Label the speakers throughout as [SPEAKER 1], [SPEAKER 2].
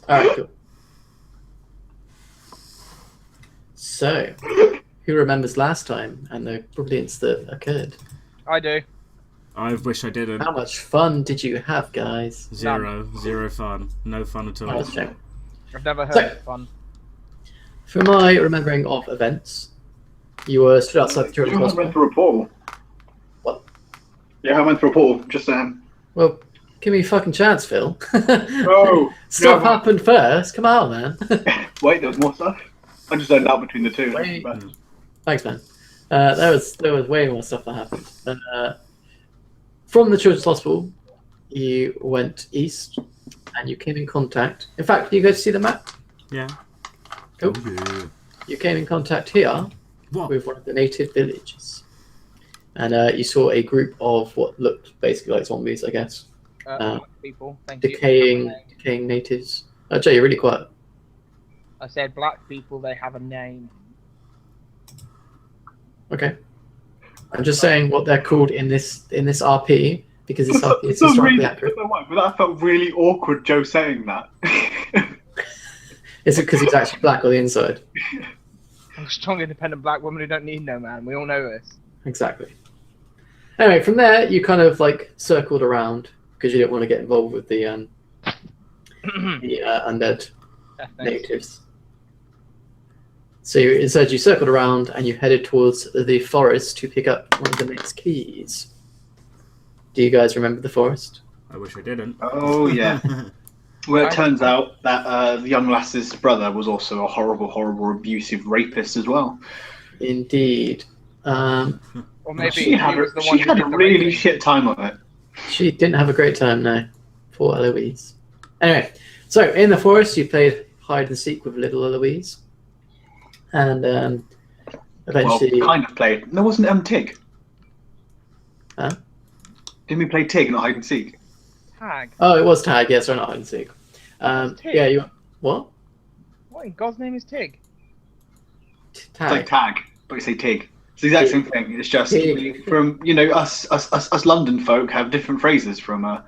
[SPEAKER 1] Alright, cool. So, who remembers last time and the brilliance that occurred?
[SPEAKER 2] I do.
[SPEAKER 3] I wish I didn't.
[SPEAKER 1] How much fun did you have, guys?
[SPEAKER 3] Zero fun. No fun at
[SPEAKER 1] Oh,
[SPEAKER 3] all.
[SPEAKER 1] that's a shame.
[SPEAKER 2] I've never heard
[SPEAKER 1] So-
[SPEAKER 2] of fun.
[SPEAKER 1] From my remembering of events, you were stood outside the children's
[SPEAKER 4] I went
[SPEAKER 1] hospital.
[SPEAKER 4] through a portal.
[SPEAKER 1] What?
[SPEAKER 4] Yeah, I went through a portal. Just saying.
[SPEAKER 1] Well, give me a fucking chance, Phil.
[SPEAKER 4] Oh,
[SPEAKER 1] Stuff
[SPEAKER 4] yeah,
[SPEAKER 1] happened first. Come on, man.
[SPEAKER 4] Wait, there was more stuff. I just zoned out between the two.
[SPEAKER 1] Wait.
[SPEAKER 4] But
[SPEAKER 1] Thanks, man. There was way more stuff that happened. From the children's hospital, you went east, and you came in contact. In fact, you guys see the map?
[SPEAKER 3] Yeah.
[SPEAKER 1] Cool.
[SPEAKER 3] Oh, yeah.
[SPEAKER 1] You came in contact here
[SPEAKER 3] What?
[SPEAKER 1] with one of the native villages, and you saw a group of what looked basically like zombies, I guess.
[SPEAKER 2] People, thank
[SPEAKER 1] Decaying
[SPEAKER 2] you.
[SPEAKER 1] natives. Oh, Jay, you're really quiet.
[SPEAKER 2] I said black people, they have a name.
[SPEAKER 1] Okay. I'm just saying what they're called in this RP because this RP is
[SPEAKER 4] For some
[SPEAKER 1] historically
[SPEAKER 4] reason, I
[SPEAKER 1] accurate.
[SPEAKER 4] don't know why, but that felt really awkward. Joe saying that.
[SPEAKER 1] Is it because he's actually black on the inside?
[SPEAKER 2] I'm a strong, independent black woman who don't need no man. We all know this.
[SPEAKER 1] Exactly. Anyway, from there you kind of like circled around because you didn't want to get involved with the undead
[SPEAKER 2] Yeah, thanks.
[SPEAKER 1] natives. So instead you circled around and you headed towards the forest to pick up one of the next keys. Do you guys remember the forest?
[SPEAKER 3] I wish I didn't.
[SPEAKER 4] Oh yeah. Well, it turns out that the young lass's brother was also a horrible, horrible, abusive rapist as well.
[SPEAKER 1] Indeed.
[SPEAKER 2] Or maybe
[SPEAKER 4] She
[SPEAKER 2] he
[SPEAKER 4] had,
[SPEAKER 2] was the
[SPEAKER 4] she
[SPEAKER 2] one who
[SPEAKER 4] had
[SPEAKER 2] did
[SPEAKER 4] a
[SPEAKER 2] the
[SPEAKER 4] really
[SPEAKER 2] raping.
[SPEAKER 4] shit time of it.
[SPEAKER 1] She didn't have a great time, no. Poor Eloise. Anyway, so in the forest you played hide and seek with little Eloise. And eventually...
[SPEAKER 4] Well, kind of played. No, wasn't Tig?
[SPEAKER 1] Huh?
[SPEAKER 4] Didn't we play Tig, not hide and seek?
[SPEAKER 2] Tag.
[SPEAKER 1] Oh, it was tag, yeah, sorry, not hide and seek.
[SPEAKER 2] Tig.
[SPEAKER 1] Yeah, you... What?
[SPEAKER 2] What in God's name is Tig?
[SPEAKER 4] It's
[SPEAKER 1] Tag.
[SPEAKER 4] like tag, but you say Tig. It's the exact same thing. It's just
[SPEAKER 1] Tig.
[SPEAKER 4] from us London folk have different phrases from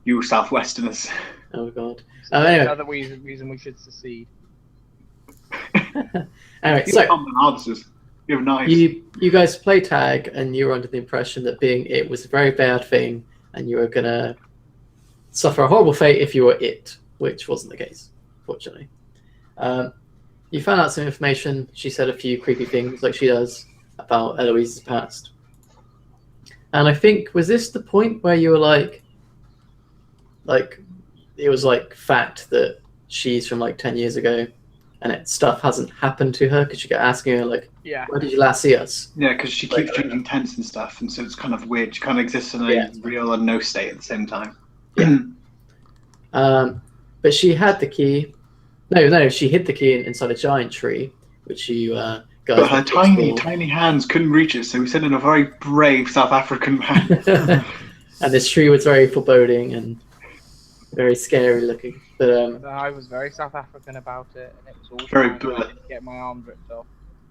[SPEAKER 4] you Southwesterners.
[SPEAKER 1] Oh, God.
[SPEAKER 2] So
[SPEAKER 1] Anyway.
[SPEAKER 2] another reason we should secede.
[SPEAKER 1] Anyway,
[SPEAKER 4] You
[SPEAKER 1] so...
[SPEAKER 4] come and answers. You have knives.
[SPEAKER 1] You guys play tag, and you were under the impression that being it was a very bad thing, and you were gonna suffer a horrible fate if you were it, which wasn't the case, fortunately. You found out some information. She said a few creepy things, like she does, about Eloise's past. And I think, was this the point where you were like it was like fact that she's from like 10 years ago, and stuff hasn't happened to her because you get asking her like,
[SPEAKER 2] Yeah.
[SPEAKER 1] where did you last see us?
[SPEAKER 4] Yeah, because she keeps changing tense and stuff, and so it's kind of weird. She kind of exists in a real and no state at the same time.
[SPEAKER 1] Yeah. But she had the key. No, she hid the key inside a giant tree, which you guys.
[SPEAKER 4] But her
[SPEAKER 1] went to
[SPEAKER 4] tiny,
[SPEAKER 1] explore.
[SPEAKER 4] tiny hands couldn't reach it, so we sent in a very brave South African man.
[SPEAKER 1] And this tree was very foreboding and very scary looking. But
[SPEAKER 2] I was very South African about it, and it was all
[SPEAKER 4] Very
[SPEAKER 2] fine.
[SPEAKER 4] good.
[SPEAKER 2] I didn't get my arm ripped off.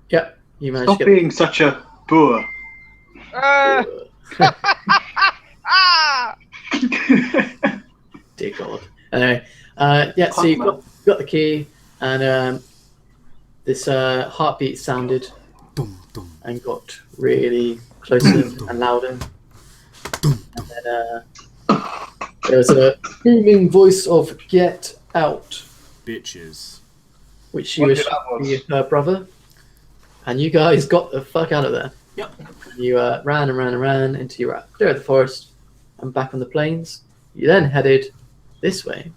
[SPEAKER 1] yeah, you managed
[SPEAKER 4] Stop
[SPEAKER 1] to get.
[SPEAKER 4] being such a boor.
[SPEAKER 2] Ah! Ah!
[SPEAKER 1] Dear God. Anyway, yeah. So you got the key, and this heartbeat sounded
[SPEAKER 3] Dum, dum,
[SPEAKER 1] and got really closer and louder.
[SPEAKER 3] dum,
[SPEAKER 1] And then there was a booming voice of "Get out,"
[SPEAKER 3] bitches.
[SPEAKER 1] which she
[SPEAKER 4] What
[SPEAKER 1] was
[SPEAKER 4] did that was?
[SPEAKER 1] with her brother, and you guys got the fuck out of there.
[SPEAKER 3] Yep.
[SPEAKER 1] You ran and ran and ran until you were clear of the forest and back on the plains. You then headed this way.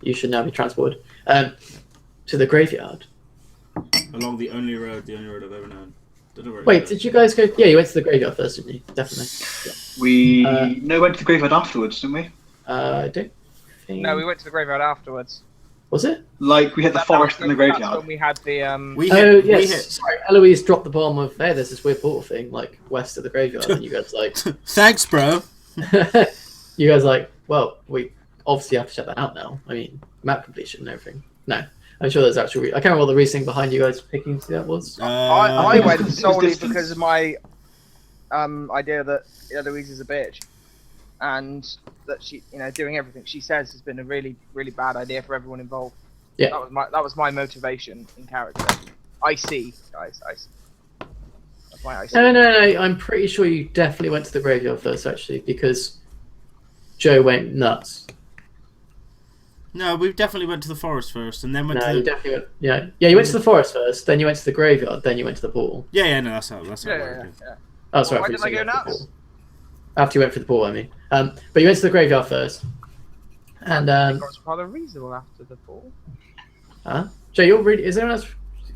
[SPEAKER 1] You should now be transported to the graveyard.
[SPEAKER 3] Along the only road I've ever known. Don't know where it
[SPEAKER 1] Wait,
[SPEAKER 3] goes.
[SPEAKER 1] did you guys go? Yeah, you went to the graveyard first, didn't you? Definitely.
[SPEAKER 4] We went to the graveyard afterwards, didn't we?
[SPEAKER 1] I don't think.
[SPEAKER 2] No, we went to the graveyard afterwards.
[SPEAKER 1] Was it?
[SPEAKER 4] Like we hit the forest and the
[SPEAKER 2] That's
[SPEAKER 4] graveyard.
[SPEAKER 2] when we had the
[SPEAKER 3] We
[SPEAKER 1] Oh
[SPEAKER 3] hit,
[SPEAKER 1] yes.
[SPEAKER 3] we hit.
[SPEAKER 1] Sorry, Eloise dropped the bomb of hey, there's this weird portal thing like west of the graveyard, and you guys like,
[SPEAKER 3] Thanks, bro.
[SPEAKER 1] you guys like, well, we obviously have to check that out now. I mean, map completion and everything. No, I'm sure there's actually. I can't remember what the reasoning behind you guys picking that was.
[SPEAKER 2] I
[SPEAKER 4] think
[SPEAKER 2] went
[SPEAKER 4] it's
[SPEAKER 2] solely
[SPEAKER 4] distance.
[SPEAKER 2] because of my idea that Eloise is a bitch, and that she, doing everything she says has been a really, really bad idea for everyone involved.
[SPEAKER 1] Yeah.
[SPEAKER 2] That was my motivation in character. I see, guys. I see. That's why I see.
[SPEAKER 1] No. I'm pretty sure you definitely went to the graveyard first, actually, because Joe went nuts.
[SPEAKER 3] No, we definitely went to the forest first, and then went
[SPEAKER 1] No,
[SPEAKER 3] to the...
[SPEAKER 1] you definitely went. Yeah, you went to the forest first, then you went to the graveyard, then you went to the pool.
[SPEAKER 3] Yeah, no, that's how it worked.
[SPEAKER 2] Yeah.
[SPEAKER 1] Oh, sorry.
[SPEAKER 2] Why did I go nuts?
[SPEAKER 1] Pool. After you went for the pool, I mean. But you went to the graveyard first, and
[SPEAKER 2] I was rather reasonable after the ball.
[SPEAKER 1] Huh? Joe, you're really. Is anyone else?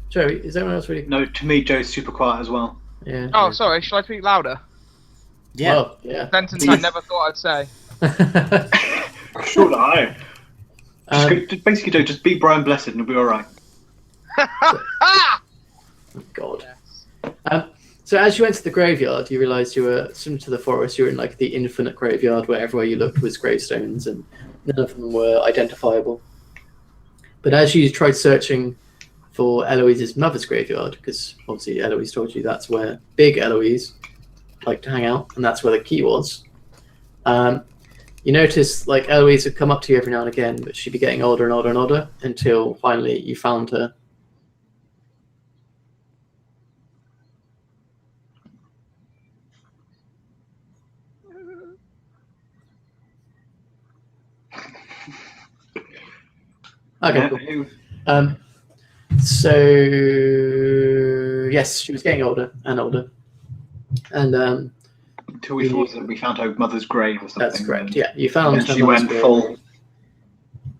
[SPEAKER 1] Joe, is anyone else really?
[SPEAKER 4] No, to me, Joe's super quiet as well.
[SPEAKER 1] Yeah.
[SPEAKER 2] Oh, sorry. Should I speak louder?
[SPEAKER 3] Yeah.
[SPEAKER 1] Oh, yeah.
[SPEAKER 2] Sentence I never thought I'd say.
[SPEAKER 4] Should I? Just basically, Joe, just be Brian Blessed and it'll be alright.
[SPEAKER 1] God.
[SPEAKER 2] Yes.
[SPEAKER 1] So as you went to the graveyard, you realised you were similar to the forest. You were in like the infinite graveyard where everywhere you looked was gravestones and none of them were identifiable. But as you tried searching for Eloise's mother's graveyard, because obviously Eloise told you that's where big Eloise liked to hang out, and that's where the key was. You noticed like Eloise would come up to you every now and again, but she'd be getting older and older and older until finally you found her. Okay, cool. So yes, she was getting older and older, and
[SPEAKER 4] until we thought that we found her mother's grave or something.
[SPEAKER 1] That's correct. Yeah, you found.
[SPEAKER 4] And she went full.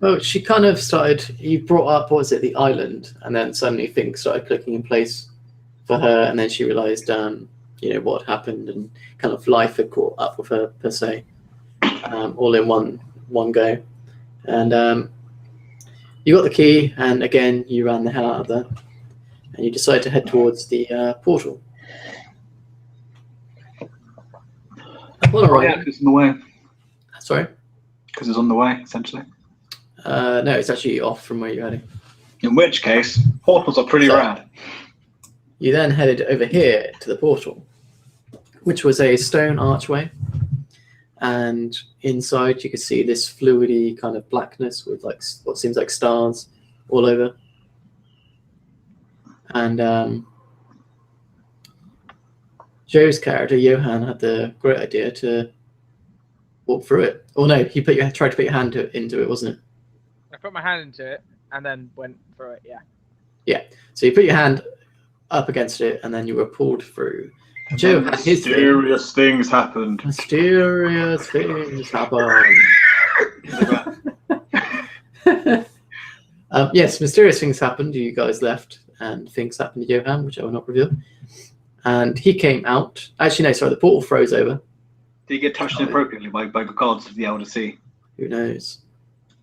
[SPEAKER 1] Well, she kind of started. You brought up, what was it, the island, and then suddenly things started clicking in place for her, and then she realised, what happened, and kind of life had caught up with her per se, all in one go, and you got the key, and again you ran the hell out of there, and you decided to head towards the portal.
[SPEAKER 4] Oh, yeah, because it's on the way.
[SPEAKER 1] Sorry?
[SPEAKER 4] Because it's on the way, essentially.
[SPEAKER 1] No, it's actually off from where you're heading.
[SPEAKER 4] In which case, portals are pretty rad.
[SPEAKER 1] You then headed over here to the portal, which was a stone archway. And inside you could see this fluidy kind of blackness with like what seems like stars all over. And Joe's character, Johan, had the great idea to walk through it. Or no, tried to put your hand into it, wasn't it?
[SPEAKER 2] I put my hand into it and then went through it, yeah.
[SPEAKER 1] Yeah, so you put your hand up against it and then you were pulled through. Joe had his
[SPEAKER 4] mysterious things happened.
[SPEAKER 1] Mysterious things happened. Yes, mysterious things happened. You guys left and things happened to Johan, which I will not reveal. And he came out. Actually, no, sorry, the portal froze over.
[SPEAKER 4] Did he get touched inappropriately by the gods of the Elder Sea?
[SPEAKER 1] Who knows?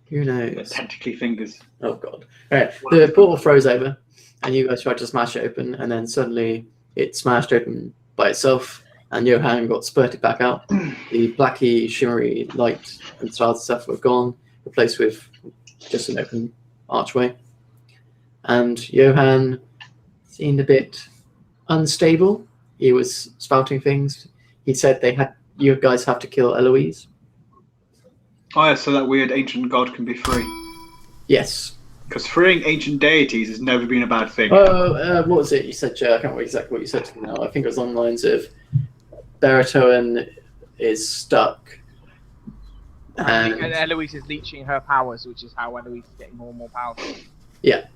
[SPEAKER 1] Who knows?
[SPEAKER 4] The tentacly fingers.
[SPEAKER 1] Oh, God. All right, the portal froze over, and you guys tried to smash it open, and then suddenly it smashed open by itself, and Johan got spurted back out. The blacky, shimmery light and stars and stuff were gone, replaced with just an open archway. And Johan seemed a bit unstable. He was spouting things. He said you guys have to kill Eloise.
[SPEAKER 4] Oh yeah, so that weird ancient god can be free.
[SPEAKER 1] Yes.
[SPEAKER 4] Because freeing ancient deities has never been a bad thing.
[SPEAKER 1] What was it you said, Joe? I can't remember exactly what you said to me now. I think it was on the lines of Waratah is stuck.
[SPEAKER 2] And Eloise is leeching her powers, which is how Eloise is getting more and more powerful.
[SPEAKER 1] Yeah.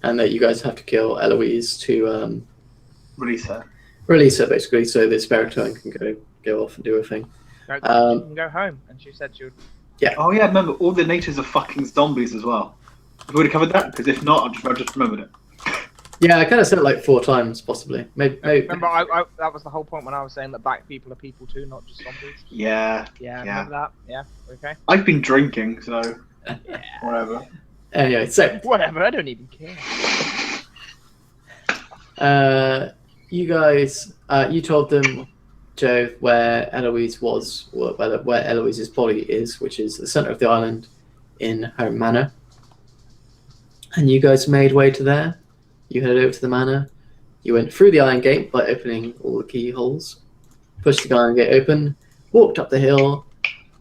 [SPEAKER 1] And that you guys have to kill Eloise to
[SPEAKER 4] Release her.
[SPEAKER 1] Release her, basically, so this Waratah can go off and do her thing.
[SPEAKER 2] She can go home, and she said she would.
[SPEAKER 1] Yeah.
[SPEAKER 4] Oh yeah, remember, all the natives are fucking zombies as well. Have we already covered that? Because if not, I just remembered it.
[SPEAKER 1] Yeah, I kind of said it like 4 times, possibly. Maybe.
[SPEAKER 2] Remember, I that was the whole point when I was saying that black people are people too, not just zombies.
[SPEAKER 4] Yeah.
[SPEAKER 2] Yeah, remember that? Yeah, okay.
[SPEAKER 4] I've been drinking, so whatever.
[SPEAKER 1] Anyway, so
[SPEAKER 2] whatever, I don't even care.
[SPEAKER 1] you guys, you told them, Joe, where Eloise was, or where Eloise's body is, which is the center of the island in her manor. And you guys made way to there. You headed over to the manor. You went through the iron gate by opening all the keyholes. Pushed the iron gate open. walked up the hill,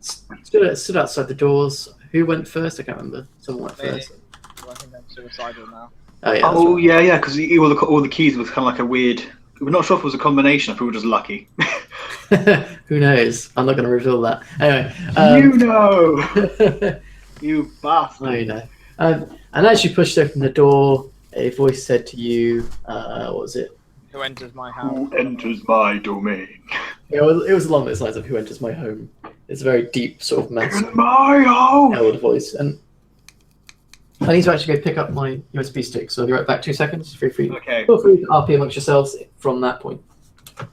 [SPEAKER 1] stood outside the doors. Who went first? I can't remember. Someone went
[SPEAKER 2] Me.
[SPEAKER 1] first.
[SPEAKER 2] Well, I think I'm suicidal now.
[SPEAKER 1] Oh yeah.
[SPEAKER 4] Oh yeah, because all the keys was kind of like a weird. We're not sure if it was a combination. I think we were just lucky.
[SPEAKER 1] Who knows? I'm not going to reveal that. Anyway.
[SPEAKER 4] You know, you bastard.
[SPEAKER 1] I know. And as you pushed open the door, a voice said to you, "What was it?
[SPEAKER 2] Who enters my house?
[SPEAKER 4] Who enters my domain?
[SPEAKER 1] It was along those lines of "Who enters my home." It's a very deep, sort of masculine,
[SPEAKER 4] In my home.
[SPEAKER 1] held voice. And I need to actually go pick up my USB stick, so I'll be right back. 2 seconds. Feel free
[SPEAKER 4] Okay.
[SPEAKER 1] to RP amongst yourselves from that point.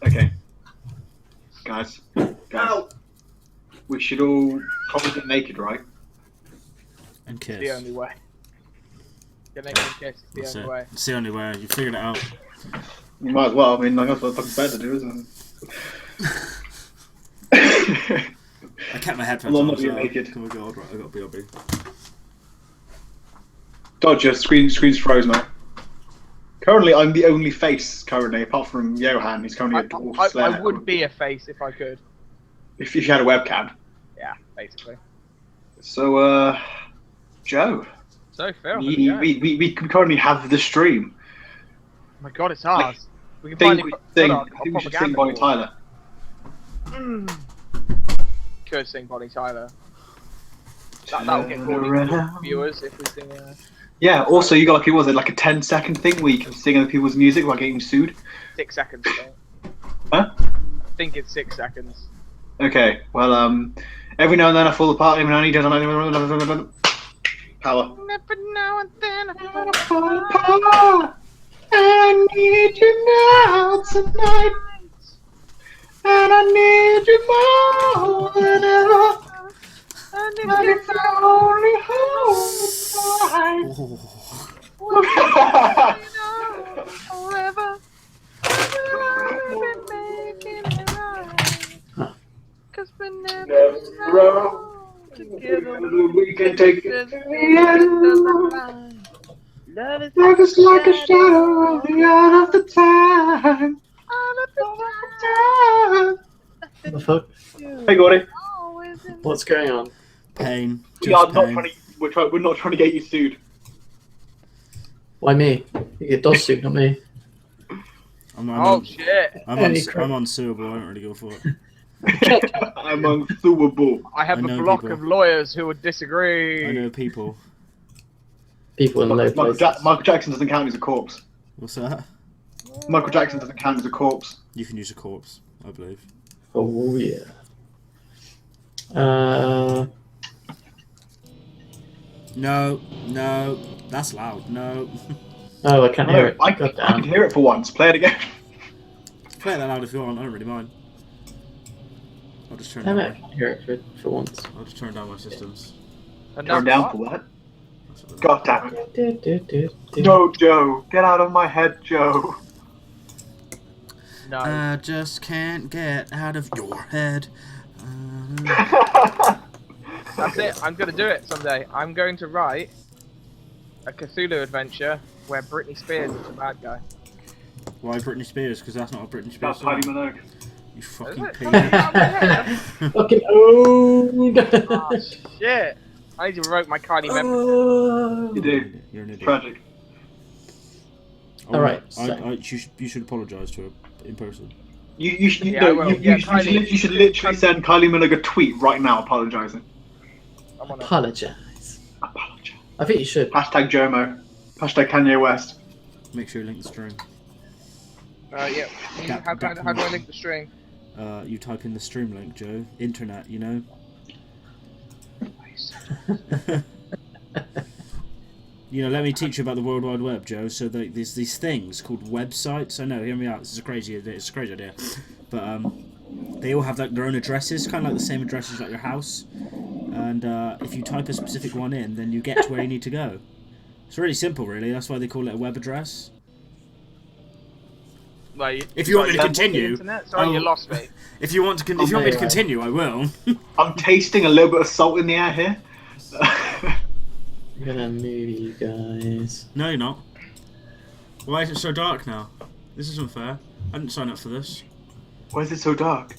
[SPEAKER 4] Okay. Guys. We should all probably get naked, right?
[SPEAKER 3] And
[SPEAKER 2] It's the
[SPEAKER 3] kiss.
[SPEAKER 2] only way. Get naked and kiss. It's the
[SPEAKER 3] That's
[SPEAKER 2] only
[SPEAKER 3] it.
[SPEAKER 2] way.
[SPEAKER 3] It's the only way. You figured it out.
[SPEAKER 4] You might as well. I mean, like, that's what fucking better to do, isn't it?
[SPEAKER 3] I kept my headphones
[SPEAKER 4] Well, I'm
[SPEAKER 3] on.
[SPEAKER 4] not being
[SPEAKER 3] So
[SPEAKER 4] naked.
[SPEAKER 3] oh my god, right, I got BRB.
[SPEAKER 4] Dodger, screen's froze, mate. Currently, I'm the only face, apart from Johan. He's currently a dwarf
[SPEAKER 2] I
[SPEAKER 4] slayer.
[SPEAKER 2] would be a face if I could.
[SPEAKER 4] If you had a webcam.
[SPEAKER 2] Yeah, basically.
[SPEAKER 4] So, Joe,
[SPEAKER 2] So, Phil,
[SPEAKER 4] we currently have the stream.
[SPEAKER 2] oh my god, it's ours. We can
[SPEAKER 4] I
[SPEAKER 2] finally
[SPEAKER 4] think
[SPEAKER 2] put
[SPEAKER 4] we
[SPEAKER 2] our
[SPEAKER 4] should sing
[SPEAKER 2] propaganda
[SPEAKER 4] Bonnie
[SPEAKER 2] forward.
[SPEAKER 4] Tyler.
[SPEAKER 2] Could sing Bonnie Tyler. That'll get more viewers if we sing.
[SPEAKER 4] Yeah, also, you got like, was it like a 10-second thing where you can sing other people's music while getting sued?
[SPEAKER 2] 6 seconds.
[SPEAKER 4] Huh?
[SPEAKER 2] I think it's 6 seconds.
[SPEAKER 4] Okay, well, every now and then I fall apart, every now and then power.
[SPEAKER 2] Every now and then
[SPEAKER 4] I fall apart. I need you now tonight, and I need you more than ever. And it's the only hope
[SPEAKER 2] forever. Cause we never together.
[SPEAKER 4] We can take it to the end.
[SPEAKER 2] Love
[SPEAKER 4] Love is like a shadow out of the time.
[SPEAKER 1] What the fuck?
[SPEAKER 4] Hey, Gordy.
[SPEAKER 1] What's going on?
[SPEAKER 3] Pain.
[SPEAKER 4] We are
[SPEAKER 3] Just
[SPEAKER 4] not
[SPEAKER 3] pain.
[SPEAKER 4] trying to. We're not trying to get you sued.
[SPEAKER 1] Why me? You get dodge suit, not me.
[SPEAKER 2] Oh shit!
[SPEAKER 3] I'm
[SPEAKER 1] Any crap.
[SPEAKER 3] unsuable. I don't really go for it.
[SPEAKER 4] I'm unsuable.
[SPEAKER 2] I have
[SPEAKER 3] I
[SPEAKER 2] a
[SPEAKER 3] know
[SPEAKER 2] block
[SPEAKER 3] people.
[SPEAKER 2] of lawyers who would disagree.
[SPEAKER 3] I know people.
[SPEAKER 1] People in low places.
[SPEAKER 4] Michael Jackson doesn't count as a corpse.
[SPEAKER 3] What's that?
[SPEAKER 4] Michael Jackson doesn't count as a corpse.
[SPEAKER 3] You can use a corpse, I believe.
[SPEAKER 1] Oh yeah.
[SPEAKER 3] No, that's loud. No.
[SPEAKER 1] Oh, I can't hear it.
[SPEAKER 4] I
[SPEAKER 1] God
[SPEAKER 4] can
[SPEAKER 1] damn.
[SPEAKER 4] hear it for once. Play it again.
[SPEAKER 3] Play it that loud if you want. I don't really mind. I'll just turn
[SPEAKER 1] Damn
[SPEAKER 3] down.
[SPEAKER 1] it, I can't hear it for once.
[SPEAKER 3] I'll just turn down my systems.
[SPEAKER 2] And
[SPEAKER 4] Turn
[SPEAKER 2] now
[SPEAKER 4] down for what?
[SPEAKER 3] That's what
[SPEAKER 4] God damn it. No, Joe. Get out of my head, Joe.
[SPEAKER 2] No.
[SPEAKER 3] I just can't get out of your head.
[SPEAKER 2] That's it. I'm gonna do it someday. I'm going to write a Cthulhu adventure where Britney Spears is the bad guy.
[SPEAKER 3] Why Britney Spears? Because that's not a Britney Spears
[SPEAKER 4] That's
[SPEAKER 3] song.
[SPEAKER 4] Kylie Minogue.
[SPEAKER 3] You fucking
[SPEAKER 2] Is it?
[SPEAKER 3] pig.
[SPEAKER 1] Fucking owned.
[SPEAKER 2] Oh shit! I need to revoke my Kylie memory.
[SPEAKER 4] You do.
[SPEAKER 3] You're an idiot.
[SPEAKER 4] Tragic.
[SPEAKER 1] Alright,
[SPEAKER 3] You should apologise to her in person.
[SPEAKER 4] You should
[SPEAKER 2] Yeah, I will. Yeah, Kylie-
[SPEAKER 4] you should literally send Kylie Minogue a tweet right now apologising.
[SPEAKER 2] I'm on it.
[SPEAKER 1] Apologize.
[SPEAKER 4] Apologise.
[SPEAKER 1] I think you should.
[SPEAKER 4] Hashtag Jomo. Hashtag Kanye West.
[SPEAKER 3] Make sure you link the string.
[SPEAKER 2] Yeah. How do I link the string?
[SPEAKER 3] You type in the stream link, Joe. Internet, you know. You know, let me teach you about the World Wide Web, Joe. So there's these things called websites. I know, hear me out. This is a crazy idea. It's a crazy idea, but they all have like their own addresses, kind of like the same addresses like your house. And if you type a specific one in, then you get to where you need to go. It's really simple, really. That's why they call it a web address.
[SPEAKER 2] Like,
[SPEAKER 3] If you want me to
[SPEAKER 2] like,
[SPEAKER 3] continue,
[SPEAKER 2] internet? Sorry, you lost me.
[SPEAKER 3] if you want to, if you want me to continue, I will.
[SPEAKER 4] I'm tasting a little bit of salt in the air here.
[SPEAKER 1] I'm gonna move you guys.
[SPEAKER 3] No, you're not. Why is it so dark now? This isn't fair. I didn't sign up for this.
[SPEAKER 4] Why is it so dark?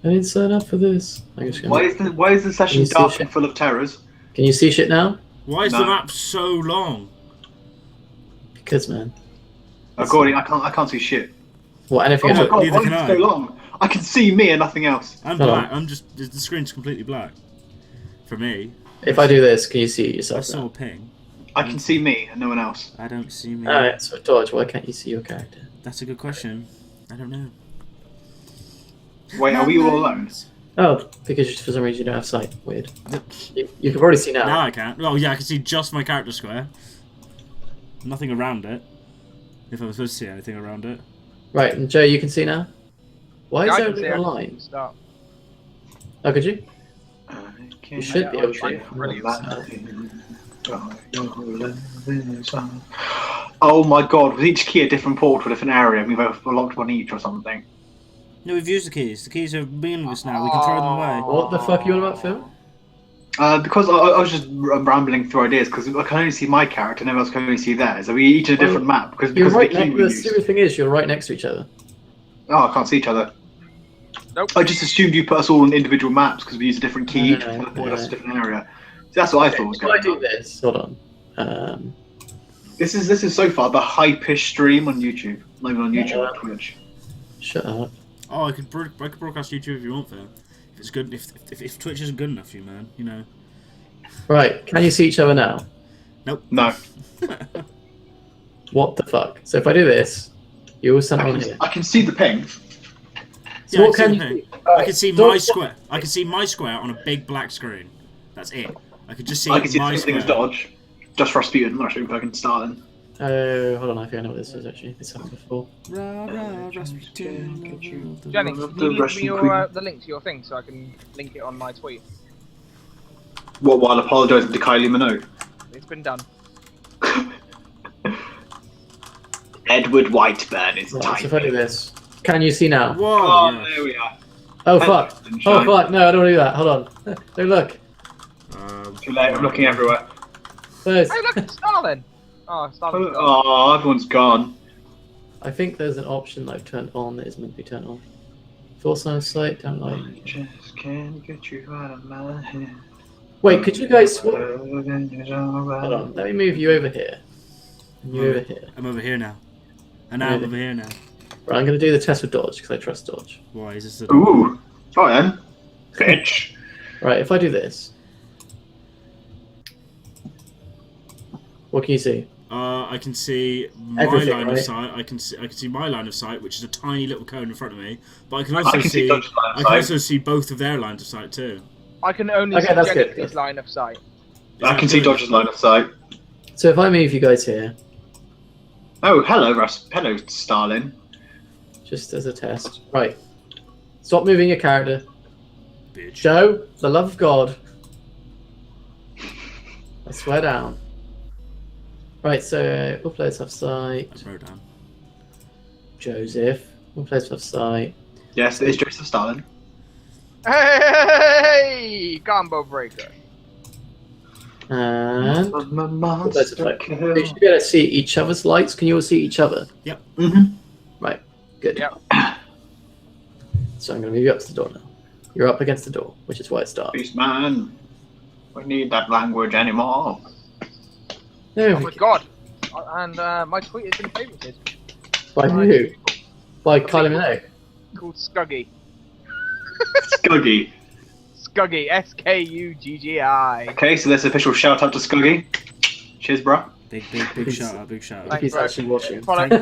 [SPEAKER 1] I didn't sign up for this. I'm just gonna...
[SPEAKER 4] Why is the session
[SPEAKER 1] you see
[SPEAKER 4] dark
[SPEAKER 1] shit?
[SPEAKER 4] and full of terrors?
[SPEAKER 1] Can you see shit now?
[SPEAKER 3] Why is
[SPEAKER 4] No.
[SPEAKER 3] the map so long?
[SPEAKER 1] Because, man.
[SPEAKER 4] Oh, Gordy, I can't see shit.
[SPEAKER 1] What, anything
[SPEAKER 4] Oh my
[SPEAKER 1] at all?
[SPEAKER 4] god,
[SPEAKER 3] neither
[SPEAKER 4] why
[SPEAKER 3] can
[SPEAKER 4] is it
[SPEAKER 3] I.
[SPEAKER 4] so long? I can see me and nothing else.
[SPEAKER 3] I'm
[SPEAKER 1] Hold
[SPEAKER 3] black.
[SPEAKER 1] on.
[SPEAKER 3] I'm just the screen's completely black. For me,
[SPEAKER 1] If I do this, can you see
[SPEAKER 3] I
[SPEAKER 1] yourself
[SPEAKER 3] saw a
[SPEAKER 1] now?
[SPEAKER 3] ping.
[SPEAKER 4] I can see me and no one else.
[SPEAKER 3] I don't see me.
[SPEAKER 1] Alright, so Dodge, why can't you see your character?
[SPEAKER 3] That's a good question. I don't know.
[SPEAKER 4] Wait, are we all alone?
[SPEAKER 1] Oh, because for some reason you don't have sight. Weird. You can already see now.
[SPEAKER 3] Now I can. Oh yeah, I can see just my character square. Nothing around it. If I was supposed to see anything around it.
[SPEAKER 1] Right, and Joe, you can see now? Why
[SPEAKER 2] Yeah,
[SPEAKER 1] is
[SPEAKER 2] I
[SPEAKER 1] there
[SPEAKER 2] can see
[SPEAKER 1] a
[SPEAKER 2] it.
[SPEAKER 1] line?
[SPEAKER 2] Start.
[SPEAKER 1] Oh, could you?
[SPEAKER 4] You
[SPEAKER 1] You should be able
[SPEAKER 4] to. Oh my god, with each key a different port for a different area, we've locked one each or something.
[SPEAKER 3] No, we've used the keys. The keys are meaningless now. We can throw them away.
[SPEAKER 1] What the fuck are you on about, Phil?
[SPEAKER 4] Because I was just rambling through ideas, because I can only see my character and everyone else can only see theirs. Are we each in a different map? Because
[SPEAKER 1] You're
[SPEAKER 4] of the
[SPEAKER 1] right
[SPEAKER 4] key
[SPEAKER 1] next.
[SPEAKER 4] we
[SPEAKER 1] The
[SPEAKER 4] used.
[SPEAKER 1] stupid thing is, you're right next to each other.
[SPEAKER 4] Oh, I can't see each other.
[SPEAKER 2] Nope.
[SPEAKER 4] I just assumed you put us all on individual maps because we use a different key each
[SPEAKER 1] No,
[SPEAKER 4] to put us
[SPEAKER 1] no.
[SPEAKER 4] a different area. So that's what I thought was
[SPEAKER 1] If
[SPEAKER 4] going
[SPEAKER 1] I do
[SPEAKER 4] on.
[SPEAKER 1] this, hold on.
[SPEAKER 4] This is so far the hypest stream on YouTube. Not even on YouTube,
[SPEAKER 1] Yeah.
[SPEAKER 4] on Twitch.
[SPEAKER 1] Shut up.
[SPEAKER 3] Oh, I could broadcast YouTube if you want, Phil. If it's good, if Twitch isn't good enough for you, man, you know.
[SPEAKER 1] Right, can you see each other now?
[SPEAKER 3] Nope.
[SPEAKER 4] No.
[SPEAKER 1] What the fuck? So if I do this, you all stand on here.
[SPEAKER 4] I can see the ping.
[SPEAKER 1] So
[SPEAKER 3] Yeah,
[SPEAKER 1] what
[SPEAKER 3] I
[SPEAKER 1] can
[SPEAKER 3] can
[SPEAKER 1] you
[SPEAKER 3] see
[SPEAKER 1] see?
[SPEAKER 3] I can see my square. I can see my square on a big black screen. That's it. I could just see
[SPEAKER 4] I can see
[SPEAKER 3] my
[SPEAKER 4] the same thing as
[SPEAKER 3] square.
[SPEAKER 4] Dodge. Just Rasputin, not Rasputin, fucking Stalin.
[SPEAKER 1] Oh, hold on, I think I know what this is actually. This happened before.
[SPEAKER 3] Rah, rah, Rasputin, lover of the
[SPEAKER 2] Jenny,
[SPEAKER 3] world.
[SPEAKER 2] can you link me
[SPEAKER 4] Russian
[SPEAKER 2] your, the link to your thing so I can link it on my tweet?
[SPEAKER 4] What, while apologising to Kylie Minogue?
[SPEAKER 2] It's been done.
[SPEAKER 4] Edward Whiteburn is
[SPEAKER 1] Right, so if I do
[SPEAKER 4] typing.
[SPEAKER 1] this, can you see now?
[SPEAKER 3] Whoa!
[SPEAKER 4] Oh,
[SPEAKER 3] yeah.
[SPEAKER 4] there we are.
[SPEAKER 1] Oh
[SPEAKER 4] Hello,
[SPEAKER 1] fuck!
[SPEAKER 4] sunshine.
[SPEAKER 1] Oh fuck! No, I don't want to do that. Hold on. Don't look.
[SPEAKER 4] Too late, I'm looking everywhere.
[SPEAKER 1] There's,
[SPEAKER 2] Hey, look, it's Stalin! Oh, Stalin's gone.
[SPEAKER 4] Oh, everyone's gone.
[SPEAKER 1] I think there's an option that I've turned on that is meant to be turned on. Force line of sight, don't
[SPEAKER 4] I
[SPEAKER 1] like.
[SPEAKER 4] just can't get you out of my head.
[SPEAKER 1] Wait, could you guys? Hold
[SPEAKER 4] Hold
[SPEAKER 1] on, let me move you over here. And you over here.
[SPEAKER 3] I'm over here now. And now I'm over here now.
[SPEAKER 1] Right, I'm going to do the test with Dodge because I trust Dodge.
[SPEAKER 3] Why is this the...
[SPEAKER 4] Ooh, right then. Bitch.
[SPEAKER 1] Right, if I do this, what can you see?
[SPEAKER 3] I can see my
[SPEAKER 1] Everything,
[SPEAKER 3] line of
[SPEAKER 1] right?
[SPEAKER 3] sight. I can see my line of sight, which is a tiny little cone in front of me. But I can
[SPEAKER 4] I
[SPEAKER 3] also
[SPEAKER 4] can see Dodge's line of
[SPEAKER 3] I can
[SPEAKER 4] sight.
[SPEAKER 3] also see both of their lines of sight too.
[SPEAKER 2] I can only
[SPEAKER 1] Okay,
[SPEAKER 2] see
[SPEAKER 1] that's good.
[SPEAKER 2] Jenny's line of sight.
[SPEAKER 3] Is
[SPEAKER 4] I
[SPEAKER 3] that
[SPEAKER 4] can see
[SPEAKER 3] good?
[SPEAKER 4] Dodge's line of sight.
[SPEAKER 1] So if I move you guys here,
[SPEAKER 4] Oh, hello, hello, Stalin.
[SPEAKER 1] just as a test. Right. Stop moving your character.
[SPEAKER 3] Bitch.
[SPEAKER 1] Joe, for the love of God. I swear down. Right, so all players have sight.
[SPEAKER 3] That's wrote down.
[SPEAKER 1] Joseph. All players have sight.
[SPEAKER 4] Yes, it is Joseph Stalin.
[SPEAKER 2] Hey! Combo breaker.
[SPEAKER 1] And
[SPEAKER 4] I'm a
[SPEAKER 1] all players have
[SPEAKER 4] monster
[SPEAKER 1] sight.
[SPEAKER 4] killer.
[SPEAKER 1] You should be able to see each other's lights. Can you all see each other?
[SPEAKER 4] Mhm.
[SPEAKER 1] Right, good.
[SPEAKER 2] Yep.
[SPEAKER 1] So I'm going to move you up to the door now. You're up against the door, which is why it's dark.
[SPEAKER 4] Peace, man. We need that language anymore.
[SPEAKER 1] There
[SPEAKER 2] Oh
[SPEAKER 1] we
[SPEAKER 2] my
[SPEAKER 1] go.
[SPEAKER 2] god! And my tweet has been favorited.
[SPEAKER 1] By who? By Kylie Minogue.
[SPEAKER 2] Called Skuggy.
[SPEAKER 4] Skuggy.
[SPEAKER 2] Skuggy. S-K-U-G-G-I.
[SPEAKER 4] Okay, so there's official shout out to Skuggy. Cheers, bro.
[SPEAKER 3] Big shout out, big shout out.
[SPEAKER 2] Thanks,
[SPEAKER 1] He's
[SPEAKER 2] bro.
[SPEAKER 1] actually watching.
[SPEAKER 2] Follow him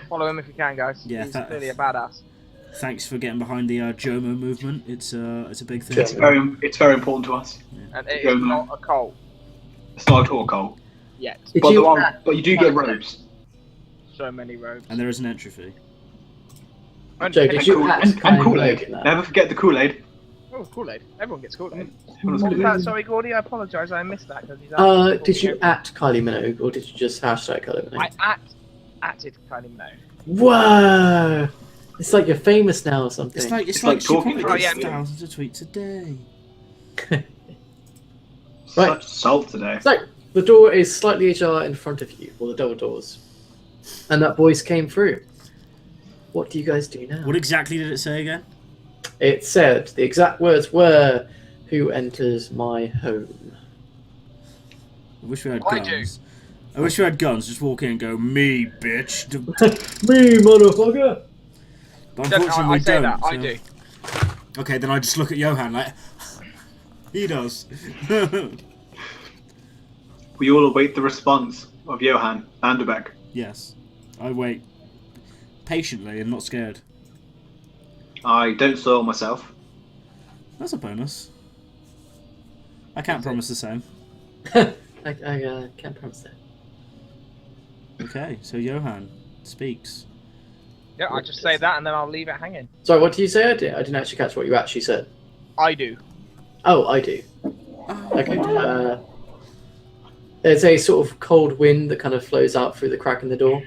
[SPEAKER 2] follow him if you can, guys.
[SPEAKER 3] Yeah,
[SPEAKER 2] He's clearly a badass.
[SPEAKER 3] Thanks for getting behind the Jomo movement. It's a big thing.
[SPEAKER 4] It's very important to us.
[SPEAKER 2] And it
[SPEAKER 4] Go,
[SPEAKER 2] is
[SPEAKER 4] man.
[SPEAKER 2] not a cult
[SPEAKER 4] It's not at all, Cole.
[SPEAKER 2] yet.
[SPEAKER 1] Did
[SPEAKER 4] But,
[SPEAKER 1] you
[SPEAKER 4] there are-
[SPEAKER 1] add-
[SPEAKER 4] but you do get robes.
[SPEAKER 2] So many robes.
[SPEAKER 3] And there is an entry fee.
[SPEAKER 1] Joe, did you
[SPEAKER 4] Cool-
[SPEAKER 1] add
[SPEAKER 4] and
[SPEAKER 1] Kylie Minogue
[SPEAKER 4] Kool-Aid.
[SPEAKER 1] in that?
[SPEAKER 4] Never forget the Kool-Aid.
[SPEAKER 2] Oh, Kool-Aid. Everyone gets Kool-Aid.
[SPEAKER 4] Everyone's
[SPEAKER 2] What was
[SPEAKER 4] Kool-Aid.
[SPEAKER 2] that? Sorry, Gordy, I apologise. I missed that. 'Cause he's
[SPEAKER 1] Did you at Kylie Minogue or did you just hashtag Kylie Minogue?
[SPEAKER 2] I atted Kylie Minogue.
[SPEAKER 1] Whoa! It's like you're famous now or something.
[SPEAKER 3] It's like
[SPEAKER 4] like
[SPEAKER 3] she
[SPEAKER 4] talking
[SPEAKER 3] probably
[SPEAKER 2] about
[SPEAKER 3] gets
[SPEAKER 2] it.
[SPEAKER 3] thousands of tweets a day.
[SPEAKER 1] Right.
[SPEAKER 4] Such salt today.
[SPEAKER 1] So, the door is slightly ajar in front of you, or the double doors. And that voice came through. What do you guys do now?
[SPEAKER 3] What exactly did it say again?
[SPEAKER 1] It said, the exact words were, "Who enters my home?"
[SPEAKER 3] I wish we had
[SPEAKER 2] I do.
[SPEAKER 3] guns. I wish we had guns. Just walk in and go, me, bitch.
[SPEAKER 1] Me, motherfucker!
[SPEAKER 3] But
[SPEAKER 2] No,
[SPEAKER 3] unfortunately,
[SPEAKER 2] I
[SPEAKER 3] we
[SPEAKER 2] say
[SPEAKER 3] don't.
[SPEAKER 2] that. I
[SPEAKER 3] so-
[SPEAKER 2] do.
[SPEAKER 3] Okay, then I just look at Johan like, he does.
[SPEAKER 4] We all await the response of Johan Vanderbeck.
[SPEAKER 3] Yes, I wait patiently and not scared.
[SPEAKER 4] I don't soil myself.
[SPEAKER 3] That's a bonus. I can't promise the same.
[SPEAKER 1] I can't promise that.
[SPEAKER 3] Okay, so Johan speaks.
[SPEAKER 2] Yeah, I just say that and then I'll leave it hanging.
[SPEAKER 1] Sorry, what did you say? I didn't actually catch what you actually said.
[SPEAKER 2] I do.
[SPEAKER 1] Oh, I do.
[SPEAKER 3] Oh,
[SPEAKER 1] Okay. There's a sort of cold wind that kind of flows out through the crack in the door,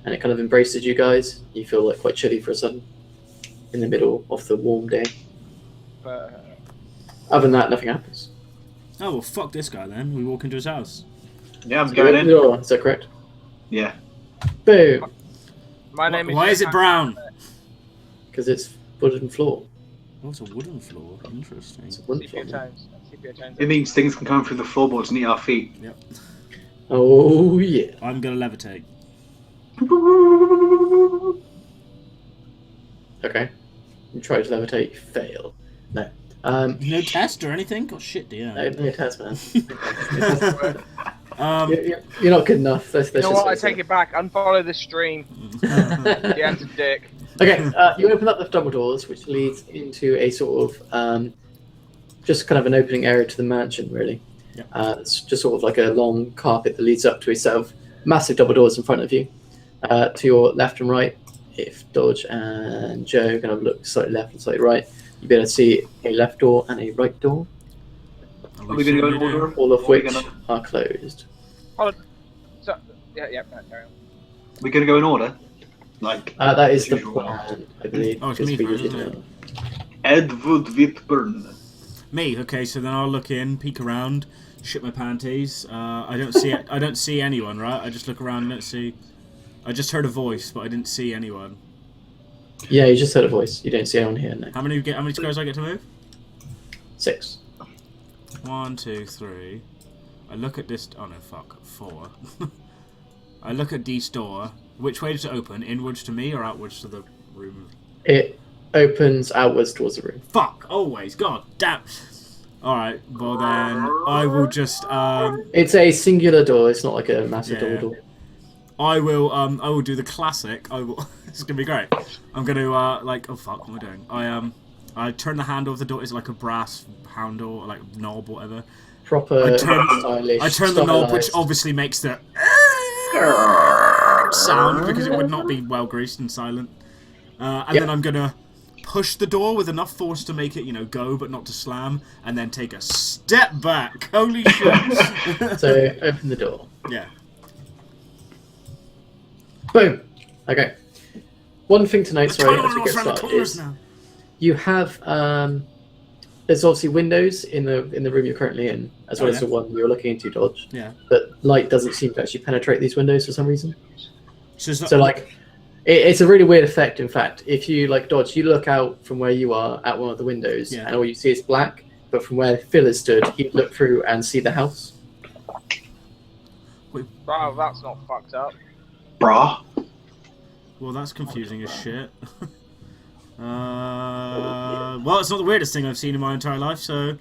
[SPEAKER 1] and it kind of embraces you guys. You feel like quite chilly for a sudden in the middle of the warm day.
[SPEAKER 2] But
[SPEAKER 1] Other than that, nothing happens.
[SPEAKER 3] Oh, well, fuck this guy then. We walk into his house.
[SPEAKER 4] Yeah, I'm
[SPEAKER 1] So
[SPEAKER 4] going
[SPEAKER 1] you open the
[SPEAKER 4] in.
[SPEAKER 1] door, is that correct?
[SPEAKER 4] Yeah.
[SPEAKER 1] Boom!
[SPEAKER 2] my name is.
[SPEAKER 3] Why is it brown?
[SPEAKER 1] Because it's wooden floor.
[SPEAKER 3] Oh, it's a wooden floor. Interesting.
[SPEAKER 1] It's a wooden
[SPEAKER 2] Sepia
[SPEAKER 1] floor.
[SPEAKER 2] tones. Sepia tones.
[SPEAKER 4] It means things can come through the floorboards and eat our feet.
[SPEAKER 3] Yep.
[SPEAKER 1] Oh yeah.
[SPEAKER 3] I'm gonna levitate.
[SPEAKER 1] Okay. You try to levitate, you fail. No.
[SPEAKER 3] No test or anything? Oh shit,
[SPEAKER 1] No,
[SPEAKER 3] dear.
[SPEAKER 1] no test, man. You're not good enough.
[SPEAKER 2] You know what? I take it back. Unfollow the stream.
[SPEAKER 1] it.
[SPEAKER 2] Yeah, it's a dick.
[SPEAKER 1] Okay, you open up the double doors, which leads into a sort of just kind of an opening area to the mansion, really.
[SPEAKER 3] Yep.
[SPEAKER 1] It's just sort of like a long carpet that leads up to a set of massive double doors in front of you. To your left and right, if Dodge and Joe kind of look slightly left and slightly right, you'll be able to see a left door and a right door,
[SPEAKER 4] Are we going to go in order?
[SPEAKER 1] all of
[SPEAKER 4] Or are we
[SPEAKER 1] which
[SPEAKER 4] gonna-
[SPEAKER 1] are closed.
[SPEAKER 2] So, yeah, no, carry on.
[SPEAKER 4] We're going to go in order? Like,
[SPEAKER 1] That is the
[SPEAKER 4] usual.
[SPEAKER 1] plan, I believe.
[SPEAKER 3] Oh, it's
[SPEAKER 1] because
[SPEAKER 3] me
[SPEAKER 1] we
[SPEAKER 3] first,
[SPEAKER 1] usually
[SPEAKER 3] isn't
[SPEAKER 1] know.
[SPEAKER 4] Edward Whitburn.
[SPEAKER 3] Me, okay, so then I'll look in, peek around, shit my panties. I don't see anyone, right? I just look around and don't see. I just heard a voice, but I didn't see anyone.
[SPEAKER 1] Yeah, you just heard a voice. You don't see anyone here, no.
[SPEAKER 3] How many squares I get to move?
[SPEAKER 1] 6.
[SPEAKER 3] 1, 2, 3. I look at this. Oh no, fuck. 4. I look at D's door. Which way does it open? Inwards to me or outwards to the room?
[SPEAKER 1] It opens outwards towards the room.
[SPEAKER 3] Fuck! Always. God damn. All right. Well then, I will just.
[SPEAKER 1] It's a singular door. It's not like a massive
[SPEAKER 3] Yeah.
[SPEAKER 1] double door.
[SPEAKER 3] I will do the classic. I will. It's gonna be great. I'm gonna like. Oh fuck! What am I doing? I turn the handle of the door. It's like a brass handle, or like knob, whatever.
[SPEAKER 1] Proper
[SPEAKER 3] I
[SPEAKER 1] stylish.
[SPEAKER 3] turn the knob, which
[SPEAKER 1] stylized.
[SPEAKER 3] obviously makes the sound because it would not be well greased and silent. And then I'm gonna push the door with enough force to make it, go, but not to slam, and then take a step back. Holy shit!
[SPEAKER 1] So open the door.
[SPEAKER 3] Yeah.
[SPEAKER 1] Boom. Okay. One thing to note,
[SPEAKER 3] I
[SPEAKER 1] sorry,
[SPEAKER 3] don't
[SPEAKER 1] as we
[SPEAKER 3] want
[SPEAKER 1] get
[SPEAKER 3] to around the
[SPEAKER 1] started,
[SPEAKER 3] corners
[SPEAKER 1] is
[SPEAKER 3] now.
[SPEAKER 1] you have there's obviously windows in the room you're currently in, as well as the one you're looking into, Dodge.
[SPEAKER 3] Yeah.
[SPEAKER 1] But light doesn't seem to actually penetrate these windows for some reason.
[SPEAKER 3] So, it's not,
[SPEAKER 1] So like, it's a really weird effect. In fact, if you like Dodge, you look out from where you are at one of the windows,
[SPEAKER 3] Yeah.
[SPEAKER 1] and all you see is black. But from where Phil is stood, he'd look through and see the house.
[SPEAKER 2] Wow, that's not fucked up.
[SPEAKER 4] Brah.
[SPEAKER 3] well, that's confusing as shit. Well, it's not the weirdest thing I've seen in my entire life, so...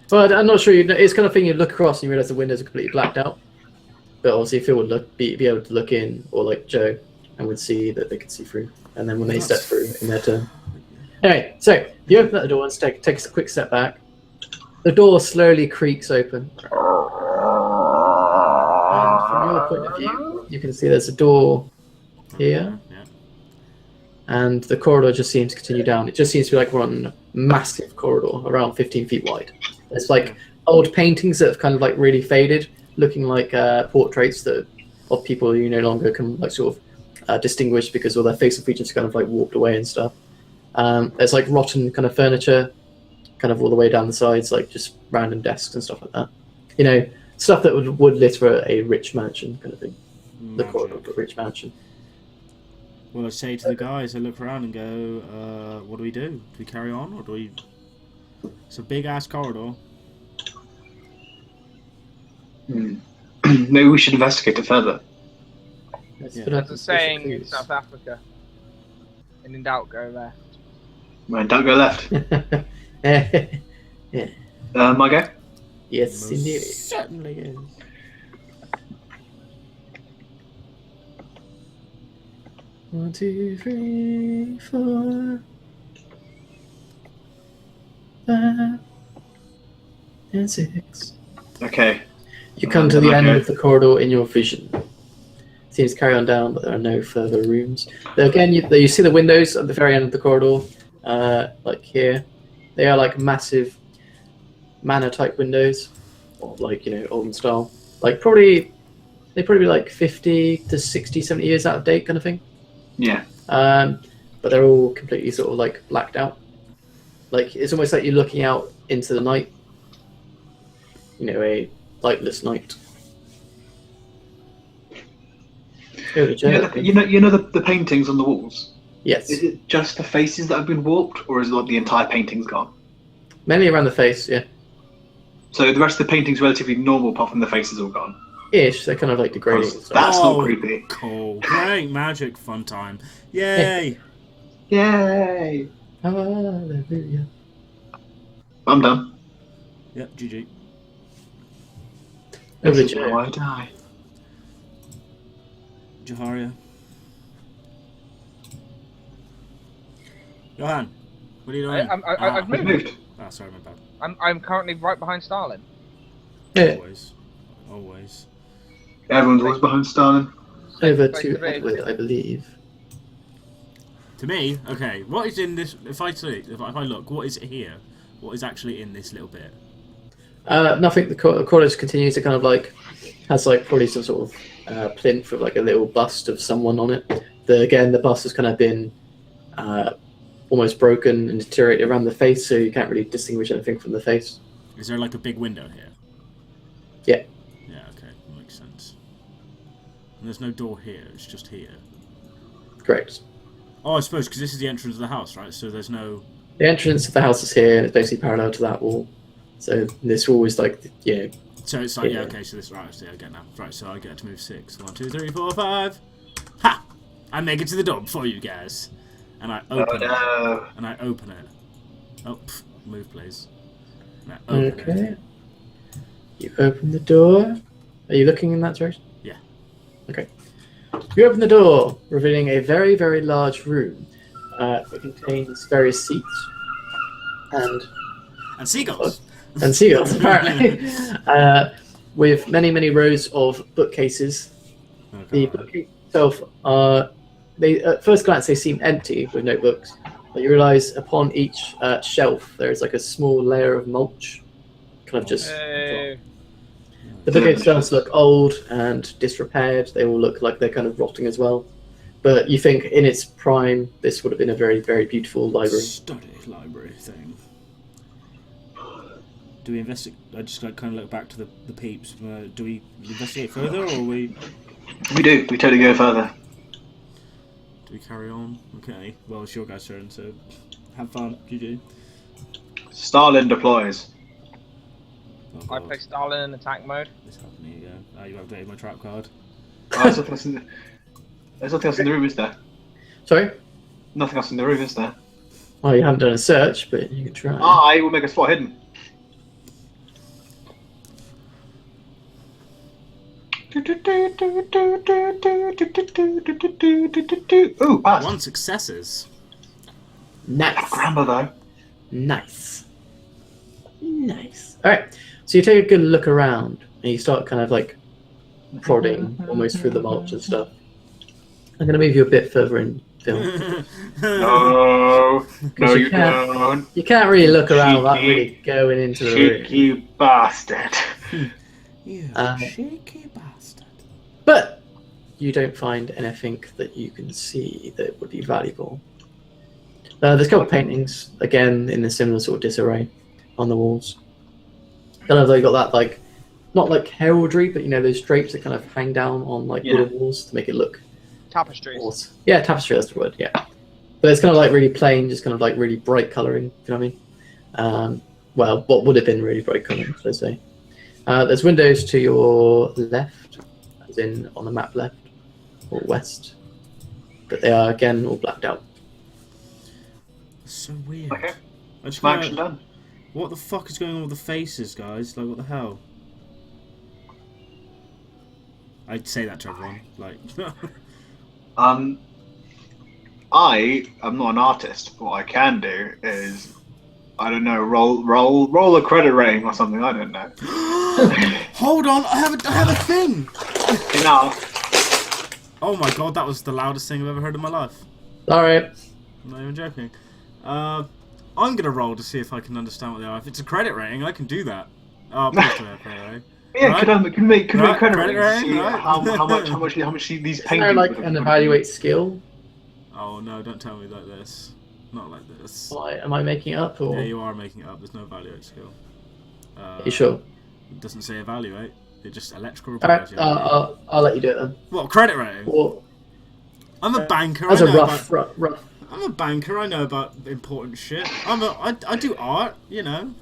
[SPEAKER 1] But I'm not sure. It's kind of thing you look across and you realize the windows are completely blacked out. But obviously, Phil would be able to look in, or like Joe, and would see that they could see through. And then when they step through in their turn. Anyway, so you open up the door and take a quick step back. The door slowly creaks open. And from your point of view, you can see there's a door here.
[SPEAKER 3] Yeah.
[SPEAKER 1] And the corridor just seems to continue down. It just seems to be like one massive corridor, around 15 feet wide. There's like old paintings that have kind of like really faded, looking like portraits of people you no longer can like sort of distinguish because all their facial features kind of like warped away and stuff. There's like rotten kind of furniture, kind of all the way down the sides, like just random desks and stuff like that. Stuff that would litter a rich mansion kind of thing. The corridor of a rich mansion.
[SPEAKER 3] Well, I say to the guys, I look around and go, what do we do? Do we carry on, or do we... It's a big-ass corridor.
[SPEAKER 4] Maybe we should investigate it further.
[SPEAKER 1] Let's
[SPEAKER 3] Yeah.
[SPEAKER 1] put up
[SPEAKER 2] There's a
[SPEAKER 1] some social
[SPEAKER 2] saying in
[SPEAKER 1] clues.
[SPEAKER 2] South Africa. And in doubt, go left.
[SPEAKER 4] Right, don't go left.
[SPEAKER 1] Yeah.
[SPEAKER 4] My go?
[SPEAKER 1] Yes,
[SPEAKER 3] Most
[SPEAKER 1] indeed.
[SPEAKER 3] certainly is.
[SPEAKER 1] One, two, three, four, 5, and 6.
[SPEAKER 4] Okay.
[SPEAKER 1] You come to the end
[SPEAKER 4] Okay.
[SPEAKER 1] of the corridor in your vision. Seems to carry on down, but there are no further rooms. Though again, you see the windows at the very end of the corridor, like here. They are like massive manor-type windows, or like, olden style. Like they'd probably be like 50 to 60, 70 years out of date kind of thing.
[SPEAKER 4] Yeah.
[SPEAKER 1] But they're all completely sort of like blacked out. Like it's almost like you're looking out into the night. A lightless night.
[SPEAKER 4] You know the paintings on the walls?
[SPEAKER 1] Yes.
[SPEAKER 4] Is it just the faces that have been warped, or is it like the entire painting's gone?
[SPEAKER 1] Mainly around the face, yeah.
[SPEAKER 4] So the rest of the painting's relatively normal, apart from the faces all gone.
[SPEAKER 1] Ish. They're kind of like degrading.
[SPEAKER 4] That's
[SPEAKER 3] Oh.
[SPEAKER 4] not creepy.
[SPEAKER 3] Cool. Great magic fun time. Yay!
[SPEAKER 4] Yay!
[SPEAKER 1] Hallelujah.
[SPEAKER 4] I'm done.
[SPEAKER 3] Yep, GG.
[SPEAKER 1] Over
[SPEAKER 4] This
[SPEAKER 1] to
[SPEAKER 4] is
[SPEAKER 1] Joe.
[SPEAKER 4] how I die.
[SPEAKER 3] Jaharia. Johan, what are you doing?
[SPEAKER 2] I've
[SPEAKER 4] We've
[SPEAKER 2] moved.
[SPEAKER 4] moved.
[SPEAKER 3] Ah, sorry, my bad.
[SPEAKER 2] I'm currently right behind Stalin.
[SPEAKER 1] Yeah,
[SPEAKER 3] Always. Always.
[SPEAKER 4] Everyone's always behind Stalin.
[SPEAKER 1] over
[SPEAKER 2] Place
[SPEAKER 1] to
[SPEAKER 2] to be.
[SPEAKER 1] Edward, I believe.
[SPEAKER 3] To me, okay, what is in this... If I look, what is here? What is actually in this little bit?
[SPEAKER 1] Nothing. The corridor continues to kind of like has like probably some sort of plinth with like a little bust of someone on it. The bust has kind of been almost broken and deteriorated around the face, so you can't really distinguish anything from the face.
[SPEAKER 3] Is there like a big window here?
[SPEAKER 1] Yeah.
[SPEAKER 3] Yeah, okay, that makes sense. And there's no door here, it's just here.
[SPEAKER 1] Correct.
[SPEAKER 3] Oh, I suppose, because this is the entrance of the house, right? So there's no...
[SPEAKER 1] The entrance of the house is here, and it's basically parallel to that wall. So this wall is like,
[SPEAKER 3] So it's like, yeah,
[SPEAKER 1] Yeah.
[SPEAKER 3] okay, so this... Right, I get now. Right, so I get to move 6. 1, 2, 3, 4, 5. Ha! I make it to the door before you guys. And I open it.
[SPEAKER 4] No.
[SPEAKER 3] And I open it. Oh, move, please. And I open it.
[SPEAKER 1] Okay. You open the door. Are you looking in that direction?
[SPEAKER 3] Yeah.
[SPEAKER 1] Okay. You open the door, revealing a very, very large room. It contains various seats and
[SPEAKER 3] seagulls.
[SPEAKER 1] seagulls, apparently, with many, many rows of bookcases.
[SPEAKER 3] Oh,
[SPEAKER 1] The
[SPEAKER 3] God.
[SPEAKER 1] bookcase itself they at first glance they seem empty with no books, but you realise upon each shelf there is like a small layer of mulch, kind of just.
[SPEAKER 2] Hey.
[SPEAKER 1] The bookcase does look old and disrepaired. They all look like they're kind of rotting as well. But you think in its prime, this would have been a very, very beautiful library.
[SPEAKER 3] Study library thing. Do we investigate? I just like, kind of look back to the peeps. Do we investigate further, or we
[SPEAKER 4] We do. We totally go further.
[SPEAKER 3] do we carry on? Okay. Well, it's your guys' turn, so have fun. GG.
[SPEAKER 4] Stalin deploys.
[SPEAKER 3] Oh,
[SPEAKER 2] I
[SPEAKER 3] God.
[SPEAKER 2] play Stalin in attack mode.
[SPEAKER 3] This happened. Here you go. You updated my trap card.
[SPEAKER 4] Oh, there's nothing else in the room, is there?
[SPEAKER 1] Sorry?
[SPEAKER 4] Nothing else in the room, is there?
[SPEAKER 1] Well, you haven't done a search, but you can try.
[SPEAKER 4] I will make a spot hidden. Ooh, pass.
[SPEAKER 3] 1 successes.
[SPEAKER 1] Nice.
[SPEAKER 4] Grandma though.
[SPEAKER 1] Nice. Nice. Alright, so you take a good look around and you start kind of like prodding almost through the mulch and stuff. I'm going to move you a bit further in, Phil.
[SPEAKER 4] No, no,
[SPEAKER 1] you
[SPEAKER 4] you
[SPEAKER 1] can't.
[SPEAKER 4] don't.
[SPEAKER 1] You can't really look around without
[SPEAKER 4] Cheeky.
[SPEAKER 1] really going into the room.
[SPEAKER 4] Cheeky bastard.
[SPEAKER 3] You
[SPEAKER 1] Um,
[SPEAKER 3] cheeky bastard.
[SPEAKER 1] But you don't find anything that you can see that would be valuable. There's a couple of paintings, again, in a similar sort of disarray on the walls. Kind of they got that, like, not like heraldry, but, those drapes that kind of hang down on, like,
[SPEAKER 4] Yeah.
[SPEAKER 1] wooden walls to make it look
[SPEAKER 2] Tapestries.
[SPEAKER 1] Yeah, tapestry, that's the word, yeah. But it's kind of like really plain, just kind of like really bright colouring, you know what I mean? Well, what would have been really bright colouring, should I say. There's windows to your left, as in on the map left, or west. But they are, again, all blacked out.
[SPEAKER 3] It's so weird.
[SPEAKER 4] Okay.
[SPEAKER 3] I just
[SPEAKER 4] Action done.
[SPEAKER 3] what the fuck is going on with the faces, guys? Like, what the hell? I'd say that to everyone. Like,
[SPEAKER 4] I am not an artist. What I can do is, I don't know, roll a credit rating or something. I don't know.
[SPEAKER 3] hold on, I have a thing.
[SPEAKER 4] You know.
[SPEAKER 3] Oh my god, that was the loudest thing I've ever heard in my life.
[SPEAKER 1] Alright.
[SPEAKER 3] I'm not even joking. I'm gonna roll to see if I can understand what they are. If it's a credit rating, I can do that. Oh, please do it, right?
[SPEAKER 4] Yeah,
[SPEAKER 3] Right.
[SPEAKER 4] can make
[SPEAKER 3] Right,
[SPEAKER 4] credit
[SPEAKER 3] credit
[SPEAKER 4] ratings.
[SPEAKER 3] rating,
[SPEAKER 4] See
[SPEAKER 3] right.
[SPEAKER 4] how much these
[SPEAKER 1] Is
[SPEAKER 4] paintings.
[SPEAKER 1] there like
[SPEAKER 4] would-
[SPEAKER 1] an evaluate skill?
[SPEAKER 3] Oh no, don't tell me like this. Not like this.
[SPEAKER 1] Am I making it up, or
[SPEAKER 3] Yeah, you are making it up. There's no evaluate skill.
[SPEAKER 1] are you sure?
[SPEAKER 3] It doesn't say evaluate. It just electrical repairs.
[SPEAKER 1] Alright, I'll let you do it then.
[SPEAKER 3] What, credit rating?
[SPEAKER 1] Or,
[SPEAKER 3] I'm a banker.
[SPEAKER 1] as
[SPEAKER 3] I
[SPEAKER 1] a
[SPEAKER 3] know
[SPEAKER 1] rough.
[SPEAKER 3] I'm a banker. I know about important shit. I do art. You know.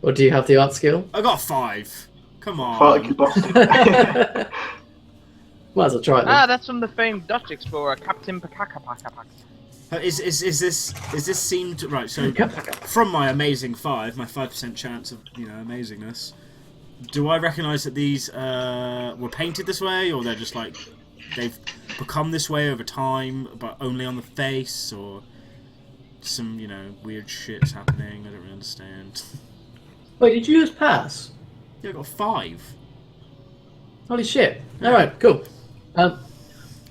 [SPEAKER 1] Or do you have the art skill?
[SPEAKER 3] I got a 5. Come on.
[SPEAKER 4] Fuck you, Boston.
[SPEAKER 1] Might as well try it then.
[SPEAKER 2] That's from the famed Dutch explorer, Captain Pakakapakapak.
[SPEAKER 3] Is this seemed right? So from my amazing 5, my 5% chance of amazingness, do I recognise that these were painted this way, or they're just like they've become this way over time, but only on the face, or some weird shit's happening? I don't really understand.
[SPEAKER 1] Wait, did you just pass?
[SPEAKER 3] Yeah, I got a 5.
[SPEAKER 1] Holy shit! All right, cool. You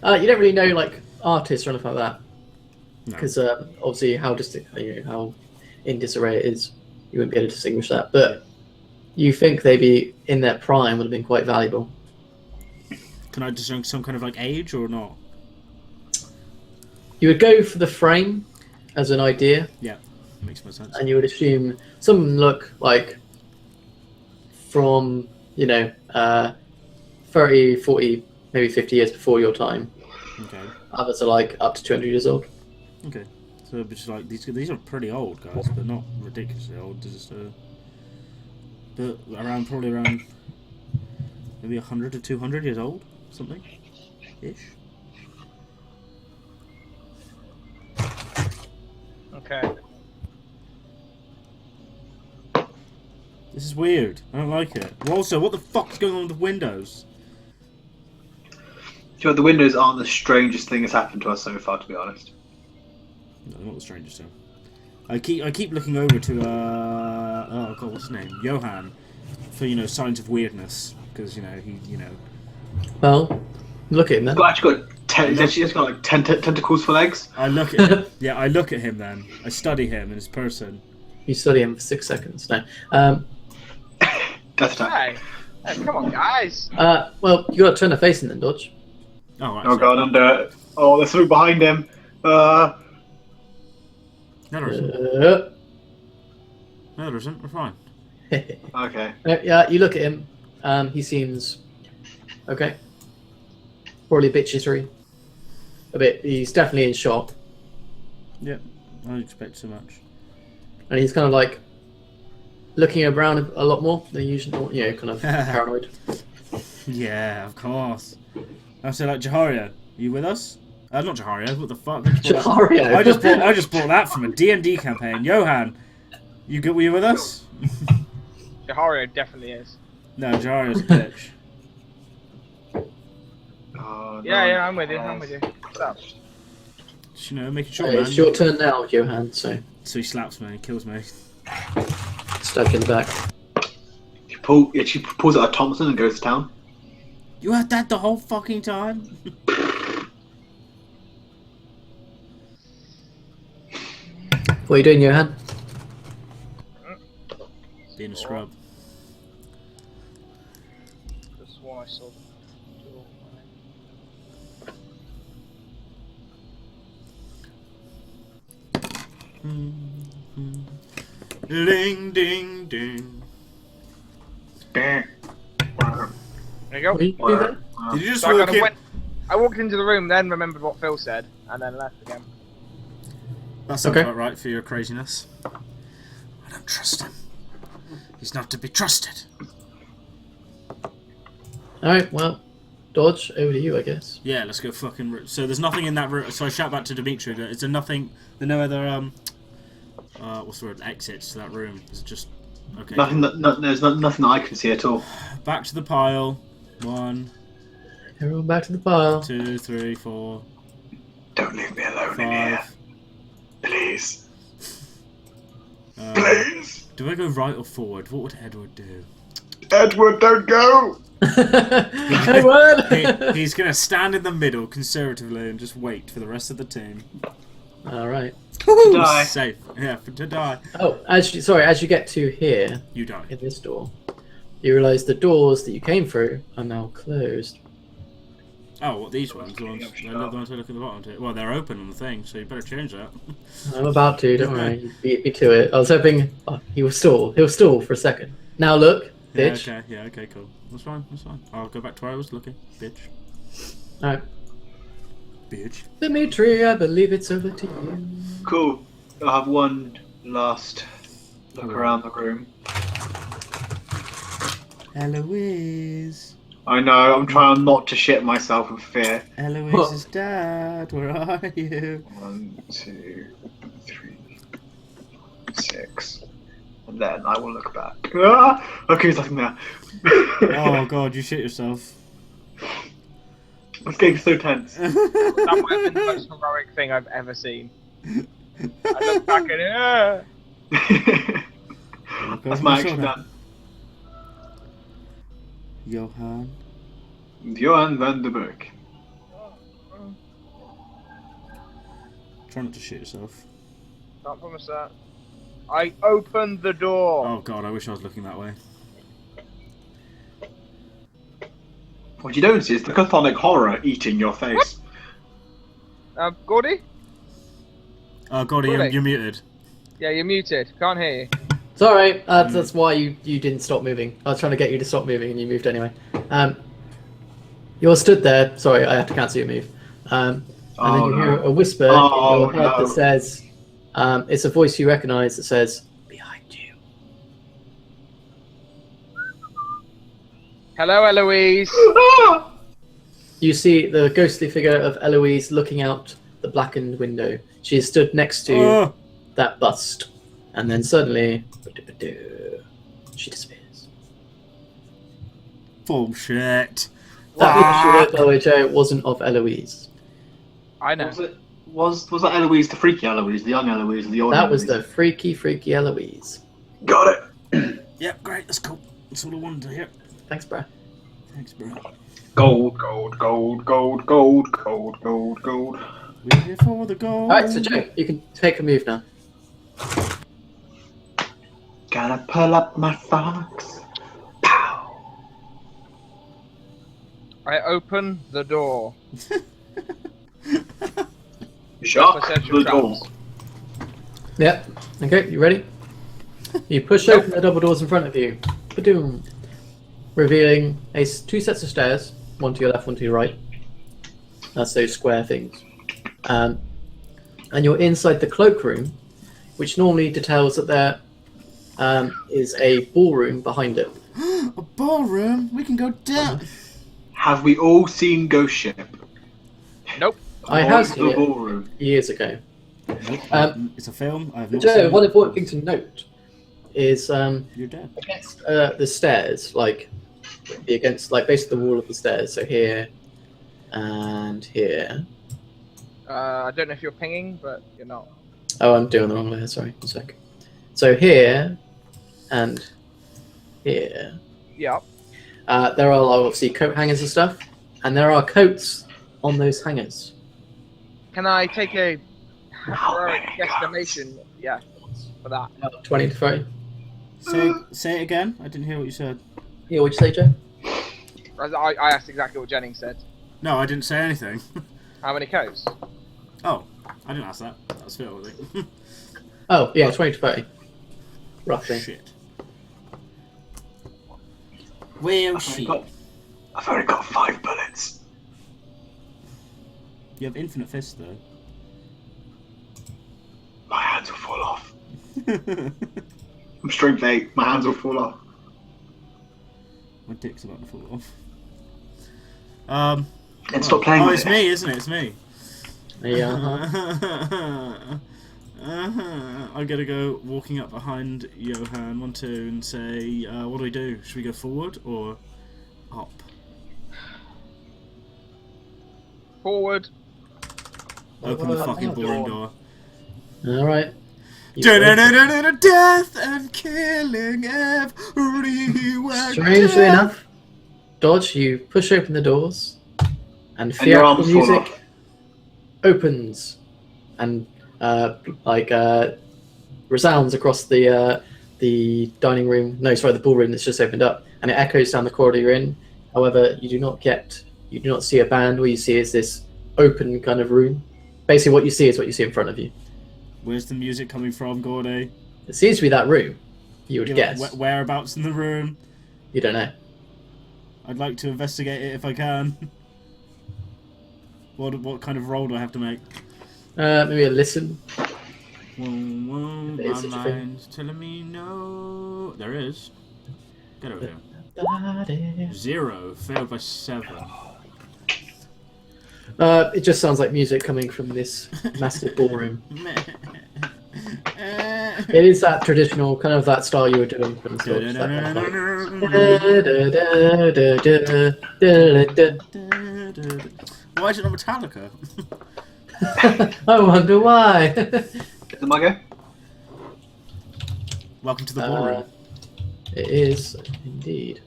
[SPEAKER 1] don't really know like artists or anything like that,
[SPEAKER 3] No.
[SPEAKER 1] because obviously how in disarray it is, you wouldn't be able to distinguish that. But you think they'd be in their prime would have been quite valuable.
[SPEAKER 3] Can I discern some kind of like age or not?
[SPEAKER 1] You would go for the frame as an idea,
[SPEAKER 3] Yeah, makes more sense.
[SPEAKER 1] and you would assume some of them look like from 30, 40, maybe 50 years before your time.
[SPEAKER 3] Okay.
[SPEAKER 1] Others are like up to 200 years old.
[SPEAKER 3] Okay. So it's just like these are pretty old, guys, but not ridiculously old. Just but probably around maybe 100 to 200 years old, something ish.
[SPEAKER 2] Okay.
[SPEAKER 3] This is weird. I don't like it. Well, also, what the fuck's going on with the windows?
[SPEAKER 4] The windows aren't the strangest thing that's happened to us so far, to be honest.
[SPEAKER 3] No, they're not the strangest thing. I keep looking over to oh god, what's his name? Johan, for signs of weirdness, because he.
[SPEAKER 1] Well, look at him then.
[SPEAKER 4] He's actually got 10. He's actually got like 10 tentacles for legs.
[SPEAKER 3] I look at him. Yeah, I look at him then. I study him and his person.
[SPEAKER 1] You study him for 6 seconds. No.
[SPEAKER 4] Death attack.
[SPEAKER 2] Hey, come on, guys.
[SPEAKER 1] Well, you got to turn the face in then, Dodge.
[SPEAKER 3] Oh, right,
[SPEAKER 4] Oh
[SPEAKER 3] sorry.
[SPEAKER 4] god, and oh, there's something behind him.
[SPEAKER 3] No, there isn't.
[SPEAKER 1] Uh,
[SPEAKER 3] No, there isn't. We're fine.
[SPEAKER 4] Okay.
[SPEAKER 1] yeah, you look at him. He seems okay. Probably a bit jittery. A bit. He's definitely in shock,
[SPEAKER 3] Yep, I expect so much.
[SPEAKER 1] and he's kind of like looking around a lot more than usual. Kind of paranoid.
[SPEAKER 3] Yeah, of course. I say like Jaharia, you with us? Not Jaharia. What the fuck?
[SPEAKER 1] Jaharia.
[SPEAKER 3] I just bought that from a D&D campaign. Johan, were you with us?
[SPEAKER 2] Jahario definitely is.
[SPEAKER 3] No, Jaharia's a bitch.
[SPEAKER 4] Oh,
[SPEAKER 2] Yeah, I'm with you. I'm with you. What's up?
[SPEAKER 3] Just, making sure,
[SPEAKER 1] Hey,
[SPEAKER 3] man.
[SPEAKER 1] it's your turn now, Johan. So
[SPEAKER 3] So he slaps me, kills me.
[SPEAKER 1] stab you in the back.
[SPEAKER 4] She pulls out a Thompson and goes to town.
[SPEAKER 3] You had that the whole fucking time?
[SPEAKER 1] What are you doing, Johan?
[SPEAKER 3] Being a scrub.
[SPEAKER 2] That's why I saw them.
[SPEAKER 3] Ding, ding, ding.
[SPEAKER 2] There you go.
[SPEAKER 1] What are you doing?
[SPEAKER 3] Did you just
[SPEAKER 2] So I
[SPEAKER 3] walk
[SPEAKER 2] gotta
[SPEAKER 3] in?
[SPEAKER 2] went. I walked into the room, then remembered what Phil said, and then left again.
[SPEAKER 3] That sounds
[SPEAKER 1] Okay.
[SPEAKER 3] about right for your craziness. I don't trust him. He's not to be trusted.
[SPEAKER 1] Alright, well, Dodge, over to you, I guess.
[SPEAKER 3] Yeah, let's go fucking... So there's nothing in that room. So I shout back to Dimitri. Is there nothing... There no other, what's the word? Exits to that room. Is it just... Okay.
[SPEAKER 4] Nothing. There's nothing that I can see at all.
[SPEAKER 3] Back to the pile. 1,
[SPEAKER 1] Everyone back to the pile.
[SPEAKER 3] 2, 3, 4,
[SPEAKER 4] Don't leave me alone in here,
[SPEAKER 3] 5.
[SPEAKER 4] please.
[SPEAKER 3] Uh,
[SPEAKER 4] Please,
[SPEAKER 3] do I go right or forward? What would Edward do?
[SPEAKER 4] Edward, don't go.
[SPEAKER 1] Edward!
[SPEAKER 3] He's going to stand in the middle conservatively and just wait for the rest of the team.
[SPEAKER 1] Alright.
[SPEAKER 3] Woo!
[SPEAKER 4] die.
[SPEAKER 3] Safe. Yeah, to die.
[SPEAKER 1] Oh, as you get to here,
[SPEAKER 3] You die.
[SPEAKER 1] in this door, you realise the doors that you came through are now closed.
[SPEAKER 3] Oh, what, these ones? The ones I look at the bottom to. Well, they're open on the thing, so you better change that.
[SPEAKER 1] I'm about to, don't worry. You beat me to it. I was hoping he'll stall for a second. Now look, bitch.
[SPEAKER 3] Yeah, okay, cool. That's fine. I'll go back to where I was looking, bitch.
[SPEAKER 1] Alright.
[SPEAKER 3] Bitch.
[SPEAKER 1] Dimitri, I believe it's over to you.
[SPEAKER 4] Cool. I'll have one last look around the room.
[SPEAKER 3] Eloise.
[SPEAKER 4] I know. I'm trying not to shit myself with fear.
[SPEAKER 3] Eloise's dad, where are you?
[SPEAKER 4] 1, 2, 3, 6. And then I will look back. Ah! Okay, there's nothing there.
[SPEAKER 3] Oh god, you shit yourself.
[SPEAKER 4] This game's so tense.
[SPEAKER 2] That might have been the most heroic thing I've ever seen. I look back at it.
[SPEAKER 4] That's my action done.
[SPEAKER 3] Johan.
[SPEAKER 4] Johan van den Berg.
[SPEAKER 3] Try not to shit yourself.
[SPEAKER 2] Can't promise that. I opened the door.
[SPEAKER 3] Oh god, I wish I was looking that way.
[SPEAKER 4] What you don't see is the chthonic horror eating your face.
[SPEAKER 2] Gordy?
[SPEAKER 3] Oh god, you're muted.
[SPEAKER 2] Yeah, you're muted. Can't hear you.
[SPEAKER 1] Sorry, that's why you didn't stop moving. I was trying to get you to stop moving and you moved anyway. You're stood there. Sorry, I have to cancel your move. And then you hear a whisper in your head that says, it's a voice you recognise that says, behind you.
[SPEAKER 2] Hello, Eloise.
[SPEAKER 1] You see the ghostly figure of Eloise looking out the blackened window. She is stood next to that bust. And then suddenly, she disappears.
[SPEAKER 3] Bullshit.
[SPEAKER 1] That picture, by the way, Joe, wasn't of Eloise.
[SPEAKER 2] I know.
[SPEAKER 4] Was that Eloise, the freaky Eloise, the young Eloise, the old
[SPEAKER 1] That
[SPEAKER 4] Eloise?
[SPEAKER 1] was the freaky Eloise.
[SPEAKER 4] Got it!
[SPEAKER 3] Yep, great, that's cool. That's all I wanted to hear.
[SPEAKER 1] Thanks, bro.
[SPEAKER 3] Thanks, bro.
[SPEAKER 4] Gold, gold, gold, gold, gold, gold, gold, gold.
[SPEAKER 3] We're here for the gold.
[SPEAKER 1] Alright, so Joe, you can take a move now.
[SPEAKER 4] Gotta pull up my fox. Pow!
[SPEAKER 2] I open the door.
[SPEAKER 4] Shock
[SPEAKER 2] Perception
[SPEAKER 4] the door.
[SPEAKER 2] traps.
[SPEAKER 1] Yep. Okay, you ready? You push open the double doors in front of you. Ba-doom. Revealing two sets of stairs. One to your left, one to your right. That's those square things. And you're inside the cloakroom, which normally details that there is a ballroom behind it.
[SPEAKER 3] A ballroom? We can go down.
[SPEAKER 4] Have we all seen Ghost Ship?
[SPEAKER 2] Nope.
[SPEAKER 1] I have seen
[SPEAKER 4] the
[SPEAKER 1] it
[SPEAKER 4] ballroom.
[SPEAKER 1] years ago.
[SPEAKER 3] It's a film. I have not
[SPEAKER 1] Joe,
[SPEAKER 3] seen
[SPEAKER 1] one
[SPEAKER 3] it.
[SPEAKER 1] important thing to note is
[SPEAKER 3] You're dead.
[SPEAKER 1] against the stairs, against basically the wall of the stairs. So here and here.
[SPEAKER 2] I don't know if you're pinging, but you're not.
[SPEAKER 1] Oh, I'm doing the wrong layer. Sorry, one sec. So here and here,
[SPEAKER 2] Yep.
[SPEAKER 1] there are obviously coat hangers and stuff, and there are coats on those hangers.
[SPEAKER 2] Can I take a
[SPEAKER 4] How
[SPEAKER 2] heroic
[SPEAKER 4] many
[SPEAKER 2] guesstimation? Yeah, for that.
[SPEAKER 1] 20 to 30.
[SPEAKER 3] Say it again. I didn't hear what you said.
[SPEAKER 1] Yeah, what'd you say, Joe?
[SPEAKER 2] I asked exactly what Jennings said.
[SPEAKER 3] No, I didn't say anything.
[SPEAKER 2] How many coats?
[SPEAKER 3] Oh, I didn't ask that. That was Phil, I think.
[SPEAKER 1] Oh, yeah, 20 to 30. Roughly.
[SPEAKER 3] Shit. Well,
[SPEAKER 4] I've
[SPEAKER 3] shit.
[SPEAKER 4] only got 5 bullets.
[SPEAKER 3] You have infinite fists, though.
[SPEAKER 4] My hands will fall off. I'm strength 8. My hands will fall off.
[SPEAKER 3] My dick's about to fall off.
[SPEAKER 4] And stop playing
[SPEAKER 3] Oh,
[SPEAKER 4] with
[SPEAKER 3] it's
[SPEAKER 4] it.
[SPEAKER 3] me, isn't it? It's me.
[SPEAKER 1] Yeah.
[SPEAKER 3] I gotta go walking up behind Johan, 1, 2, and say, what do we do? Should we go forward or up?
[SPEAKER 2] Forward.
[SPEAKER 3] Open the fucking boring door.
[SPEAKER 1] All right.
[SPEAKER 3] Death and killing everywhere.
[SPEAKER 1] Strangely enough, Dodge, you push open the doors, and
[SPEAKER 4] And your
[SPEAKER 1] theatrical
[SPEAKER 4] arms fall
[SPEAKER 1] music
[SPEAKER 4] off.
[SPEAKER 1] opens and resounds across the dining room. No, sorry, the ballroom that's just opened up, and it echoes down the corridor you're in. However, you do not see a band. What you see is this open kind of room. Basically, what you see is what you see in front of you.
[SPEAKER 3] Where's the music coming from, Gordy?
[SPEAKER 1] It seems to be that room. You would guess.
[SPEAKER 3] Whereabouts in the room?
[SPEAKER 1] You don't know.
[SPEAKER 3] I'd like to investigate it if I can. What kind of roll do I have to make?
[SPEAKER 1] Maybe a listen.
[SPEAKER 3] Whoa,
[SPEAKER 1] There is
[SPEAKER 3] my
[SPEAKER 1] such a thing.
[SPEAKER 3] mind's telling me no. There is. Get over here. 0, failed by 7.
[SPEAKER 1] It just sounds like music coming from this massive ballroom. It is that traditional kind of that style you were doing from the Switch. That kind of like...
[SPEAKER 3] Why is it not Metallica?
[SPEAKER 1] I wonder why.
[SPEAKER 4] Is it my go?
[SPEAKER 3] Welcome to the ballroom.
[SPEAKER 1] It is indeed.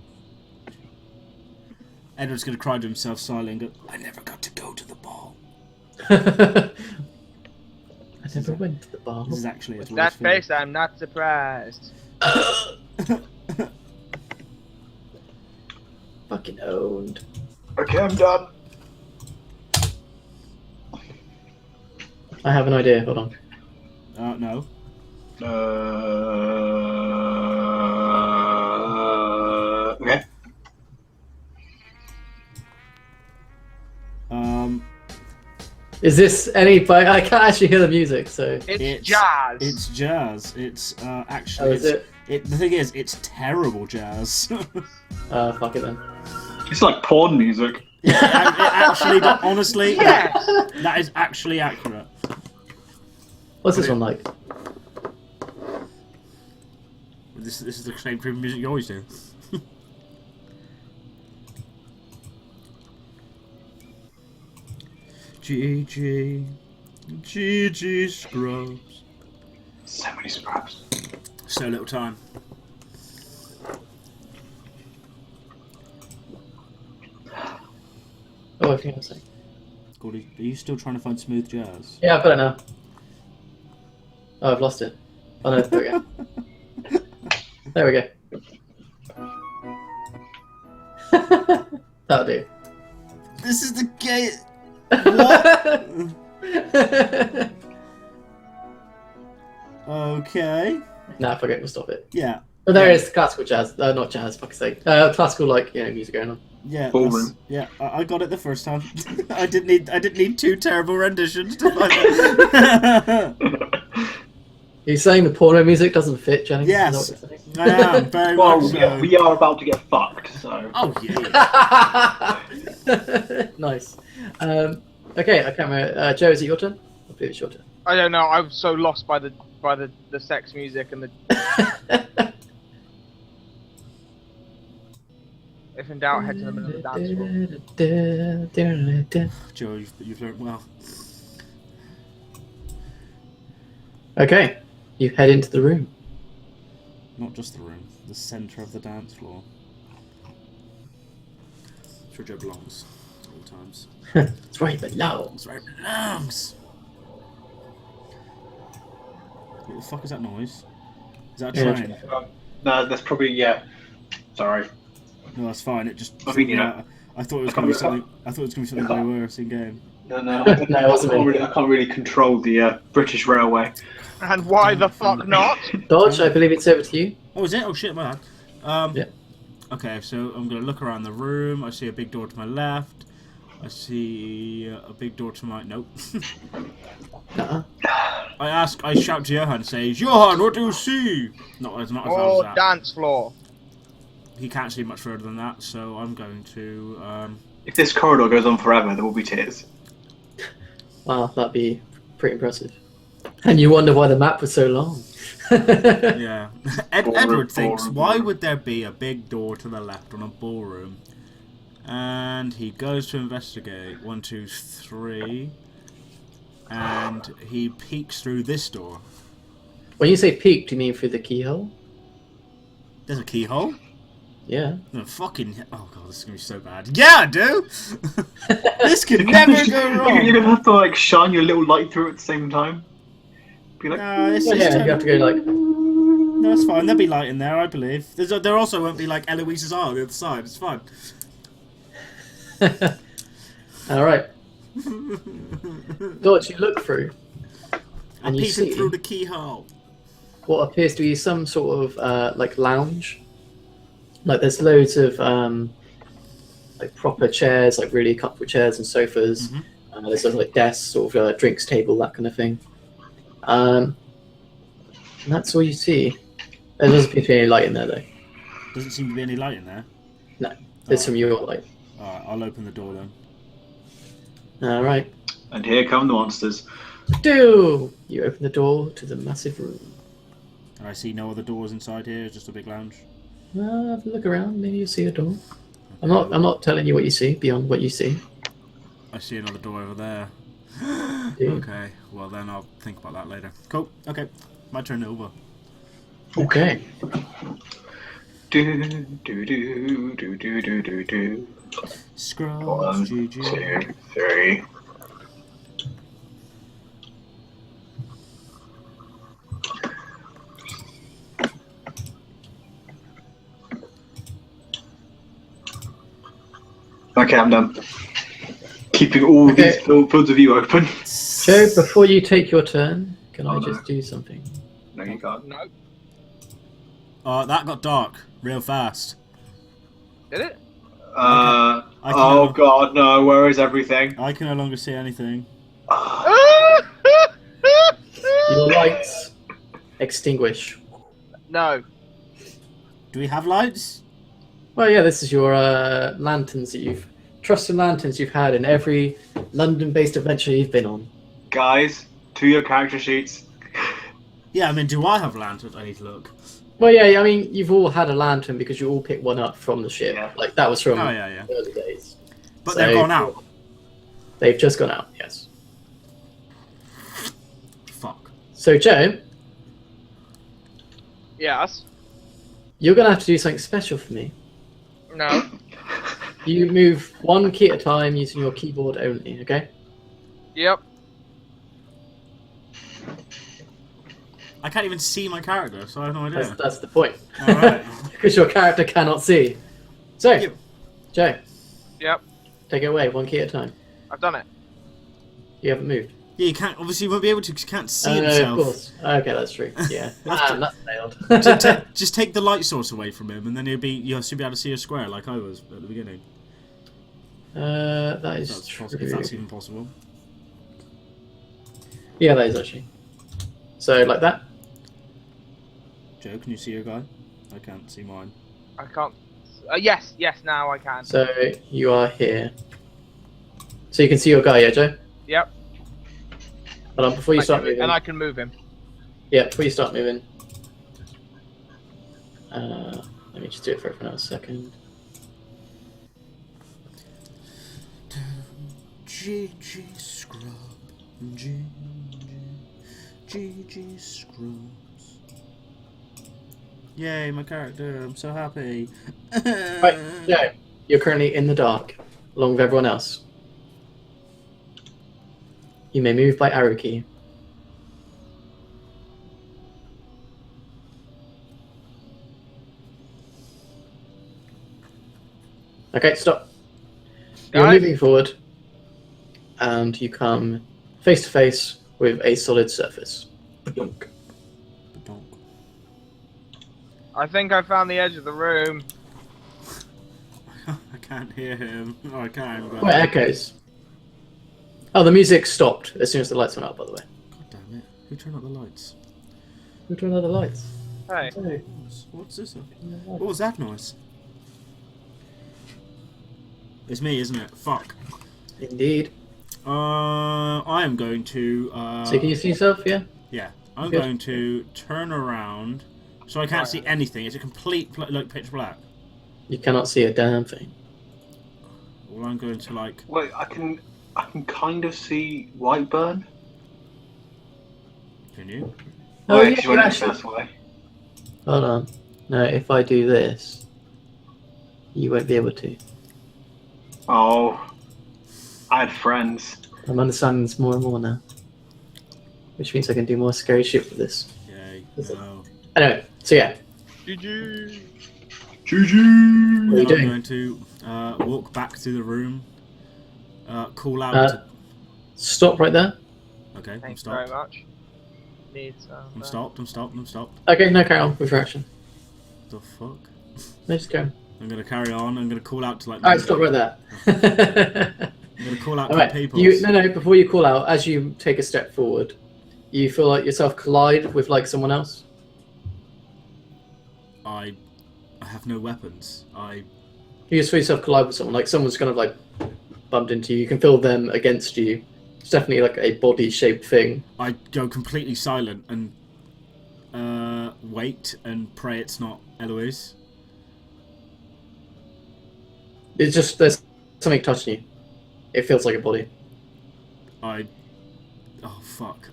[SPEAKER 3] Edward's going to cry to himself silently and go, I never got to go to the ball.
[SPEAKER 1] I never went to the bar.
[SPEAKER 3] This is actually his
[SPEAKER 2] With that
[SPEAKER 3] worst feeling.
[SPEAKER 2] face, I'm not surprised.
[SPEAKER 1] Fucking owned.
[SPEAKER 4] Okay, I'm done.
[SPEAKER 1] I have an idea. Hold on.
[SPEAKER 3] No.
[SPEAKER 4] Okay.
[SPEAKER 1] Is this any? I can't actually hear the music, so.
[SPEAKER 2] It's jazz.
[SPEAKER 3] It's jazz. It's
[SPEAKER 1] Oh,
[SPEAKER 3] actually.
[SPEAKER 1] is it?
[SPEAKER 3] The thing is, it's terrible jazz.
[SPEAKER 1] Fuck it then.
[SPEAKER 4] It's like porn music.
[SPEAKER 3] It actually, honestly,
[SPEAKER 2] Yes.
[SPEAKER 3] that is actually accurate.
[SPEAKER 1] What's this one like?
[SPEAKER 3] This is the same type of music you always do. GG Scrubs.
[SPEAKER 4] So many scraps.
[SPEAKER 3] So little time.
[SPEAKER 1] Oh, I think I'm saying.
[SPEAKER 3] Gordy, are you still trying to find smooth jazz?
[SPEAKER 1] Yeah, I've got it now. Oh, I've lost it. Oh no, there we go. There we go. That'll do.
[SPEAKER 3] This is the gay. Okay.
[SPEAKER 1] Nah, forget. We'll stop it.
[SPEAKER 3] Yeah.
[SPEAKER 1] But there is classical jazz. Not jazz. Fuck's sake. Classical, like music going on.
[SPEAKER 3] Yeah.
[SPEAKER 4] Ballroom.
[SPEAKER 3] Yeah. I got it the first time. I didn't need 2 terrible renditions to find it.
[SPEAKER 1] Are you saying the porno music doesn't fit, Jennings?
[SPEAKER 3] Yes.
[SPEAKER 1] Is that what
[SPEAKER 3] I am very
[SPEAKER 4] Well,
[SPEAKER 3] much so.
[SPEAKER 4] we are about to get fucked, so.
[SPEAKER 3] Oh yeah.
[SPEAKER 1] you're saying? Nice. Okay, I can't remember. Joe, is it your turn? I believe it's your turn.
[SPEAKER 2] I don't know. I was so lost by the sex music and the. If in doubt, head to the middle of the dance floor.
[SPEAKER 3] Joe, you've learned well.
[SPEAKER 1] Okay, you head into the room.
[SPEAKER 3] Not just the room, the centre of the dance floor. It's where Joe belongs at all times.
[SPEAKER 1] It's where he belongs.
[SPEAKER 3] It's where it belongs. What the fuck is that noise? Is that a
[SPEAKER 1] Yeah,
[SPEAKER 3] train?
[SPEAKER 4] No, that's probably, yeah. Sorry.
[SPEAKER 3] No, that's fine. It just.
[SPEAKER 4] I mean, you know,
[SPEAKER 3] I thought it was going to be something. I thought it was going to be something way worse in game.
[SPEAKER 4] No, no.
[SPEAKER 1] No, it wasn't me.
[SPEAKER 4] I can't really control the British Railway.
[SPEAKER 2] And why the fuck not?
[SPEAKER 1] Dodge, I believe it's over to you.
[SPEAKER 3] Oh, is it? Oh shit, my bad.
[SPEAKER 1] Yeah.
[SPEAKER 3] Okay, so I'm going to look around the room. I see a big door to my left. I see a big door to my... Nope.
[SPEAKER 1] Uh-uh.
[SPEAKER 3] I shout to Johan, says, Johan, what do you see? Not as far as that.
[SPEAKER 2] Dance floor.
[SPEAKER 3] He can't see much further than that, so I'm going to...
[SPEAKER 4] If this corridor goes on forever, there will be tears.
[SPEAKER 1] Wow, that'd be pretty impressive. And you wonder why the map was so long.
[SPEAKER 3] Yeah. Edward thinks,
[SPEAKER 4] ballroom.
[SPEAKER 3] why would there be a big door to the left on a ballroom? And he goes to investigate. 1, 2, 3. And he peeks through this door.
[SPEAKER 1] When you say peek, do you mean through the keyhole?
[SPEAKER 3] There's a keyhole?
[SPEAKER 1] Yeah.
[SPEAKER 3] No, fucking... Oh god, this is going to be so bad. Yeah, I do! This could never go wrong!
[SPEAKER 4] You're gonna have to like shine your little light through at the same time. Be like,
[SPEAKER 3] No, it's
[SPEAKER 1] Well,
[SPEAKER 3] just...
[SPEAKER 1] yeah, you have to go like...
[SPEAKER 3] No, it's fine. There'll be light in there, I believe. There also won't be like Eloise's eye on the other side. It's fine.
[SPEAKER 1] Alright. Dodge, you look through.
[SPEAKER 3] I'm
[SPEAKER 1] And you
[SPEAKER 3] peeking
[SPEAKER 1] see
[SPEAKER 3] through the keyhole.
[SPEAKER 1] what appears to be some sort of like lounge. Like there's loads of like proper chairs, like really comfortable chairs and sofas. There's sort of like desks, sort of drinks table, that kind of thing. And that's all you see. There doesn't appear to be any light in there though.
[SPEAKER 3] Doesn't seem to be any light in there.
[SPEAKER 1] No, there's from your light.
[SPEAKER 3] Alright, I'll open the door then.
[SPEAKER 1] Alright.
[SPEAKER 4] and here come the monsters.
[SPEAKER 1] Do you open the door to the massive room?
[SPEAKER 3] And I see no other doors inside here, just a big lounge.
[SPEAKER 1] Have a look around, maybe you see a door. I'm not telling you what you see beyond what you see.
[SPEAKER 3] I see another door over there.
[SPEAKER 1] Do you?
[SPEAKER 3] Okay, well then I'll think about that later. Cool, okay. My turn over.
[SPEAKER 1] Okay.
[SPEAKER 4] Do do do do do do do do.
[SPEAKER 3] Scrubs,
[SPEAKER 4] 1,
[SPEAKER 3] GG.
[SPEAKER 4] 2, 3. Okay, I'm done. Keeping all
[SPEAKER 1] Okay.
[SPEAKER 4] these fields of view open.
[SPEAKER 1] Joe, before you take your turn, can I
[SPEAKER 4] Oh, no.
[SPEAKER 1] just do something?
[SPEAKER 4] No, you can't.
[SPEAKER 2] No.
[SPEAKER 3] That got dark real fast.
[SPEAKER 2] Did it?
[SPEAKER 3] I can
[SPEAKER 4] Oh
[SPEAKER 3] never-
[SPEAKER 4] god, no, where is everything?
[SPEAKER 3] I can no longer see anything.
[SPEAKER 1] Your lights extinguish.
[SPEAKER 2] No.
[SPEAKER 3] Do we have lights?
[SPEAKER 1] Well, yeah, this is your lanterns that trusted lanterns you've had in every London-based adventure you've been on.
[SPEAKER 4] Guys, to your character sheets.
[SPEAKER 3] Yeah, I mean, do I have lanterns? I need to look.
[SPEAKER 1] Well, yeah, I mean, you've all had a lantern because you all picked one up from the ship.
[SPEAKER 4] Yeah.
[SPEAKER 1] Like, that was from
[SPEAKER 3] Oh, yeah.
[SPEAKER 1] early days.
[SPEAKER 3] But
[SPEAKER 1] So-
[SPEAKER 3] they're gone out.
[SPEAKER 1] They've just gone out, yes.
[SPEAKER 3] Fuck.
[SPEAKER 1] So, Joe,
[SPEAKER 2] Yes.
[SPEAKER 1] you're going to have to do something special for me.
[SPEAKER 2] No.
[SPEAKER 1] You move one key at a time using your keyboard only, okay?
[SPEAKER 2] Yep.
[SPEAKER 3] I can't even see my character, so I have no idea.
[SPEAKER 1] That's the point.
[SPEAKER 3] Alright.
[SPEAKER 1] Because your character cannot see. So,
[SPEAKER 3] Yep.
[SPEAKER 1] Joe,
[SPEAKER 2] Yep.
[SPEAKER 1] take it away, one key at a time.
[SPEAKER 2] I've done it.
[SPEAKER 1] You haven't moved.
[SPEAKER 3] Yeah, you can't, obviously you won't be able to, because you can't see
[SPEAKER 1] Of
[SPEAKER 3] himself.
[SPEAKER 1] course. Okay, that's true. Yeah. That's failed.
[SPEAKER 3] Just take the light source away from him, and then you'll still be able to see a square like I was at the beginning.
[SPEAKER 1] That is
[SPEAKER 3] That's
[SPEAKER 1] true.
[SPEAKER 3] possible, if that's even possible.
[SPEAKER 1] Yeah, that is actually. So, like that?
[SPEAKER 3] Joe, can you see your guy? I can't see mine.
[SPEAKER 2] I can't. Yes, now I can.
[SPEAKER 1] So, you are here. So you can see your guy, yeah, Joe?
[SPEAKER 2] Yep.
[SPEAKER 1] Hold on, before you start moving.
[SPEAKER 2] And I can move him.
[SPEAKER 1] Yeah, before you start moving. Let me just do it for everyone else a second.
[SPEAKER 3] GG Scrub. GG Scrubs. Yay, my character. I'm so happy.
[SPEAKER 1] Right, Joe, you're currently in the dark, along with everyone else. You may move by arrow key. Okay, stop. You're
[SPEAKER 2] Guys?
[SPEAKER 1] moving forward, and you come face to face with a solid surface. Ba-dunk.
[SPEAKER 2] I think I found the edge of the room.
[SPEAKER 3] I can't hear him. Oh, I can. But...
[SPEAKER 1] Where echoes? Oh, the music stopped as soon as the lights went up, by the way.
[SPEAKER 3] God damn it. Who turned up the lights?
[SPEAKER 1] Who turned on the lights?
[SPEAKER 2] Hey.
[SPEAKER 3] What's this? What was that noise? It's me, isn't it? Fuck.
[SPEAKER 1] Indeed.
[SPEAKER 3] I am going to...
[SPEAKER 1] So can you see yourself, yeah?
[SPEAKER 3] Yeah. I'm
[SPEAKER 1] Good.
[SPEAKER 3] going to turn around so I can't see anything. It's a complete, like, pitch black.
[SPEAKER 1] You cannot see a damn thing.
[SPEAKER 3] Well, I'm going to, like...
[SPEAKER 4] Wait, I can kind of see Whiteburn.
[SPEAKER 3] Can you?
[SPEAKER 1] Oh,
[SPEAKER 4] Wait,
[SPEAKER 1] yeah,
[SPEAKER 4] she's
[SPEAKER 1] you
[SPEAKER 4] running
[SPEAKER 1] actually...
[SPEAKER 4] this way.
[SPEAKER 1] Hold on. No, if I do this, you won't be able to.
[SPEAKER 4] Oh, I had friends.
[SPEAKER 1] I'm understanding this more and more now. Which means I can do more scary shit with this.
[SPEAKER 3] Yay.
[SPEAKER 1] Is it?
[SPEAKER 3] No.
[SPEAKER 1] Anyway, so yeah.
[SPEAKER 2] GG.
[SPEAKER 4] GG!
[SPEAKER 1] What are you
[SPEAKER 3] I'm
[SPEAKER 1] doing?
[SPEAKER 3] going to walk back to the room. Call out to...
[SPEAKER 1] Stop right there.
[SPEAKER 3] Okay, I'm
[SPEAKER 2] Thanks very
[SPEAKER 3] stopped.
[SPEAKER 2] much. Need some.
[SPEAKER 3] I'm stopped, I'm stopped, I'm stopped.
[SPEAKER 1] Okay, no, carry on with your action.
[SPEAKER 3] The fuck?
[SPEAKER 1] No, just go.
[SPEAKER 3] I'm gonna carry on, I'm gonna call out to like...
[SPEAKER 1] Alright, stop right there.
[SPEAKER 3] I'm gonna call out
[SPEAKER 1] Alright,
[SPEAKER 3] to people.
[SPEAKER 1] no, before you call out, as you take a step forward, you feel like yourself collide with like someone else?
[SPEAKER 3] I have no weapons.
[SPEAKER 1] You just feel yourself collide with someone, like someone's kind of like bumped into you. You can feel them against you. It's definitely like a body-shaped thing.
[SPEAKER 3] I go completely silent and wait and pray it's not Eloise.
[SPEAKER 1] It's just there's something touching you. It feels like a body.
[SPEAKER 3] Oh fuck!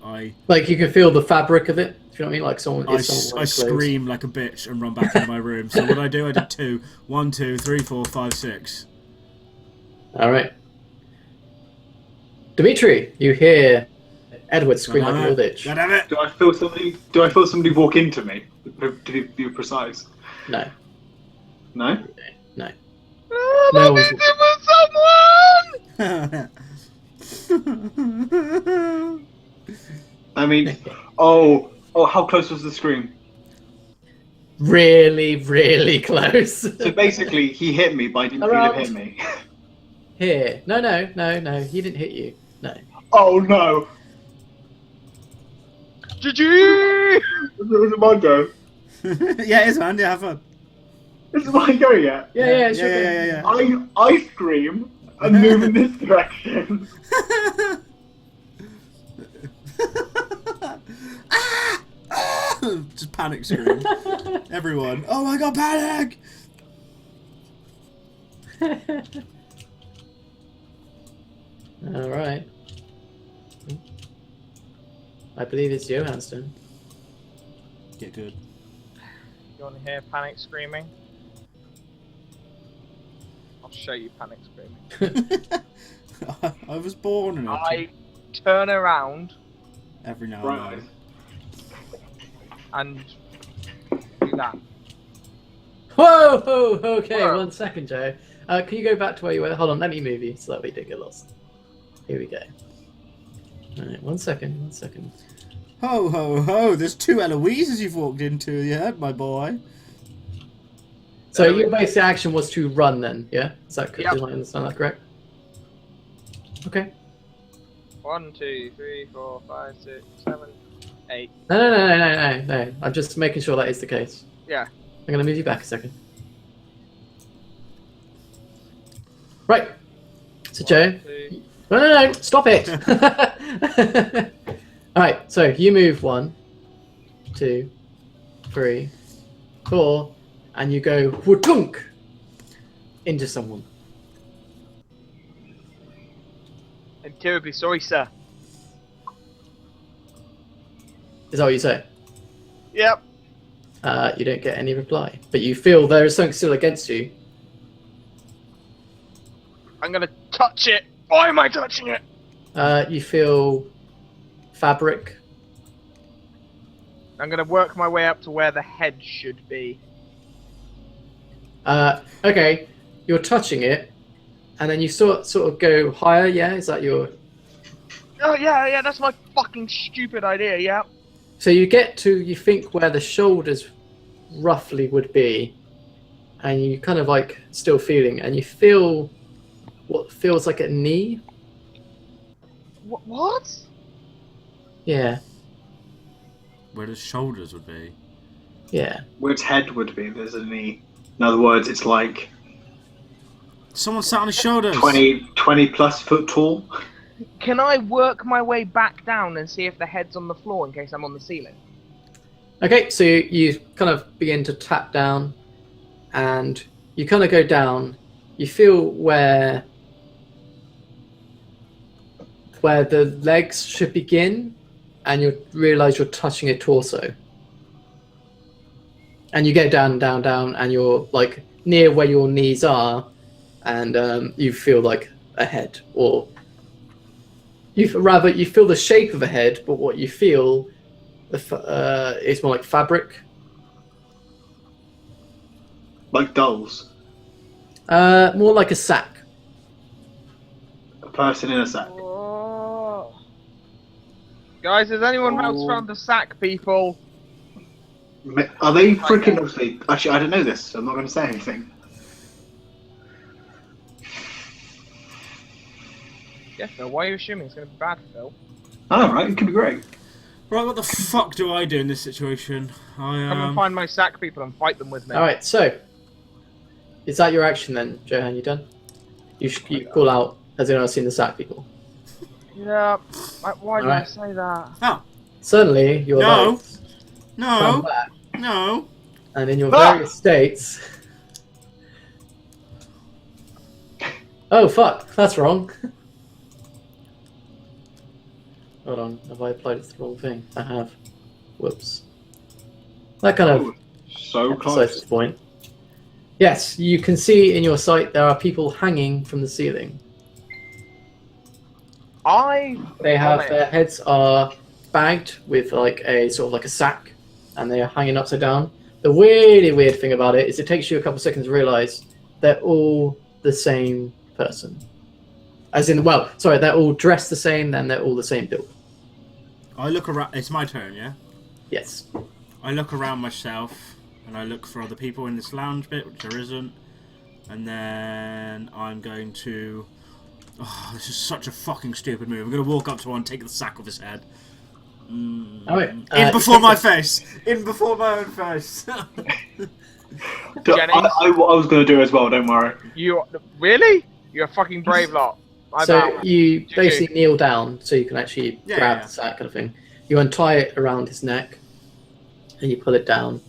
[SPEAKER 1] Like you can feel the fabric of it. Do you know what I mean? Like someone.
[SPEAKER 3] I
[SPEAKER 1] It's someone wearing clothes.
[SPEAKER 3] scream like a bitch and run back into my room. So what I do? I did 2. 1, 2, 3, 4, 5, 6.
[SPEAKER 1] All right. Dimitri, you hear Edward scream like a little bitch.
[SPEAKER 3] God damn it!
[SPEAKER 4] Do I feel somebody walk into me? To be precise.
[SPEAKER 1] No,
[SPEAKER 4] No?
[SPEAKER 1] no.
[SPEAKER 2] Oh,
[SPEAKER 1] No
[SPEAKER 2] no
[SPEAKER 1] one's-
[SPEAKER 2] someone!
[SPEAKER 4] I mean, oh, how close was the scream?
[SPEAKER 1] Really, really close.
[SPEAKER 4] So basically, he hit me, but I didn't feel him hit me.
[SPEAKER 1] Here. No. He didn't hit you. No.
[SPEAKER 4] Oh no!
[SPEAKER 2] GG!
[SPEAKER 4] Is it my go?
[SPEAKER 3] Yeah, it's man. Yeah, have fun.
[SPEAKER 4] Is it my go yet?
[SPEAKER 1] Yeah, it's your go.
[SPEAKER 3] Yeah.
[SPEAKER 4] I scream and move in this direction.
[SPEAKER 3] Just panic scream. Everyone. Oh my god, panic!
[SPEAKER 1] All right. I believe it's Johan's turn.
[SPEAKER 3] Get good.
[SPEAKER 2] You want to hear panic screaming? I'll show you panic screaming.
[SPEAKER 3] I was born in
[SPEAKER 2] I turn around
[SPEAKER 3] every now
[SPEAKER 4] Right.
[SPEAKER 3] and then.
[SPEAKER 2] and do that.
[SPEAKER 1] Whoa! Okay,
[SPEAKER 2] Whoa.
[SPEAKER 1] 1 second, Joe. Can you go back to where you were? Hold on, let me move you so that we don't get lost. Here we go. Alright, 1 second.
[SPEAKER 3] Ho ho ho! There's 2 Eloises you've walked into. Yeah, my boy.
[SPEAKER 1] So your basic action was to run then, yeah? Is that
[SPEAKER 2] Yep.
[SPEAKER 1] Did I understand that correct? Okay.
[SPEAKER 2] 1, 2, 3, 4, 5, 6, 7, 8.
[SPEAKER 1] No. I'm just making sure that is the case.
[SPEAKER 2] Yeah.
[SPEAKER 1] I'm gonna move you back a second. Right. So Joe.
[SPEAKER 2] 1, 2.
[SPEAKER 1] No, stop it! Alright, so you move 1, 2, 3, 4, and you go whoodunk into someone.
[SPEAKER 2] And terribly sorry, sir.
[SPEAKER 1] Is that what you say?
[SPEAKER 2] Yep.
[SPEAKER 1] You don't get any reply, but you feel there is something still against you.
[SPEAKER 2] I'm gonna touch it. Why am I touching it?
[SPEAKER 1] You feel fabric.
[SPEAKER 2] I'm gonna work my way up to where the head should be.
[SPEAKER 1] Okay, you're touching it, and then you sort of go higher. Yeah, is that your?
[SPEAKER 2] Oh yeah, that's my fucking stupid idea. Yeah.
[SPEAKER 1] So you get to you think where the shoulders roughly would be, and you kind of like still feeling, and you feel what feels like a knee.
[SPEAKER 2] What?
[SPEAKER 1] Yeah,
[SPEAKER 3] Where the shoulders would be.
[SPEAKER 1] yeah.
[SPEAKER 4] Where its head would be, there's a knee. In other words, it's like
[SPEAKER 3] Someone sat on his shoulders.
[SPEAKER 4] 20 plus foot tall.
[SPEAKER 2] Can I work my way back down and see if the head's on the floor in case I'm on the ceiling?
[SPEAKER 1] Okay, so you kind of begin to tap down, and you kind of go down. You feel where the legs should begin, and you realize you're touching a torso. And you get down, down, down, and you're like near where your knees are, and you feel like a head, or you feel the shape of a head, but what you feel is more like fabric.
[SPEAKER 4] Like dolls.
[SPEAKER 1] More like a sack.
[SPEAKER 4] A person in a sack.
[SPEAKER 2] Oh. Guys, has anyone else found the sack, people?
[SPEAKER 4] Are they freaking obviously? Actually, I don't know this, so I'm not going to say anything.
[SPEAKER 2] Yeah, Phil, why are you assuming it's going to be bad, Phil?
[SPEAKER 4] I know, right? It could be great.
[SPEAKER 3] Right, what the fuck do I do in this situation?
[SPEAKER 2] Come and find my sack people and fight them with me.
[SPEAKER 1] Alright, so is that your action then, Johan? You done? You call out, has anyone else seen the sack people?
[SPEAKER 2] Yeah, why did I
[SPEAKER 1] Alright.
[SPEAKER 2] say that?
[SPEAKER 3] Oh,
[SPEAKER 1] Suddenly, your
[SPEAKER 3] No.
[SPEAKER 1] lights come
[SPEAKER 3] no,
[SPEAKER 1] back,
[SPEAKER 3] no.
[SPEAKER 1] and in your
[SPEAKER 4] Ah!
[SPEAKER 1] various states. Oh fuck, that's wrong. Hold on, have I applied it to the wrong thing? I have. Whoops. That kind of
[SPEAKER 4] Oh, so
[SPEAKER 1] emphasizes
[SPEAKER 4] close.
[SPEAKER 1] the point. Yes, you can see in your sight there are people hanging from the ceiling. They have their heads are bagged with like a sort of like a sack, and they are hanging upside down. The really weird thing about it is it takes you a couple of seconds to realize they're all the same person. As in, well, sorry, they're all dressed the same, then they're all the same build.
[SPEAKER 3] I look around. It's my turn, yeah.
[SPEAKER 1] Yes.
[SPEAKER 3] I look around myself, and I look for other people in this lounge bit, which there isn't. And then I'm going to. Oh, this is such a fucking stupid move. I'm going to walk up to one, take the sack off his head.
[SPEAKER 1] Alright.
[SPEAKER 3] In before my face. In before my own face.
[SPEAKER 2] Jenny?
[SPEAKER 4] I was going to do it as well, don't worry.
[SPEAKER 2] You really? You're a fucking brave lot. I'm
[SPEAKER 1] So
[SPEAKER 2] out.
[SPEAKER 1] you
[SPEAKER 2] GG.
[SPEAKER 1] basically kneel down so you can actually
[SPEAKER 3] Yeah,
[SPEAKER 1] grab
[SPEAKER 3] yeah.
[SPEAKER 1] the sack kind of thing. You untie it around his neck and you pull it down.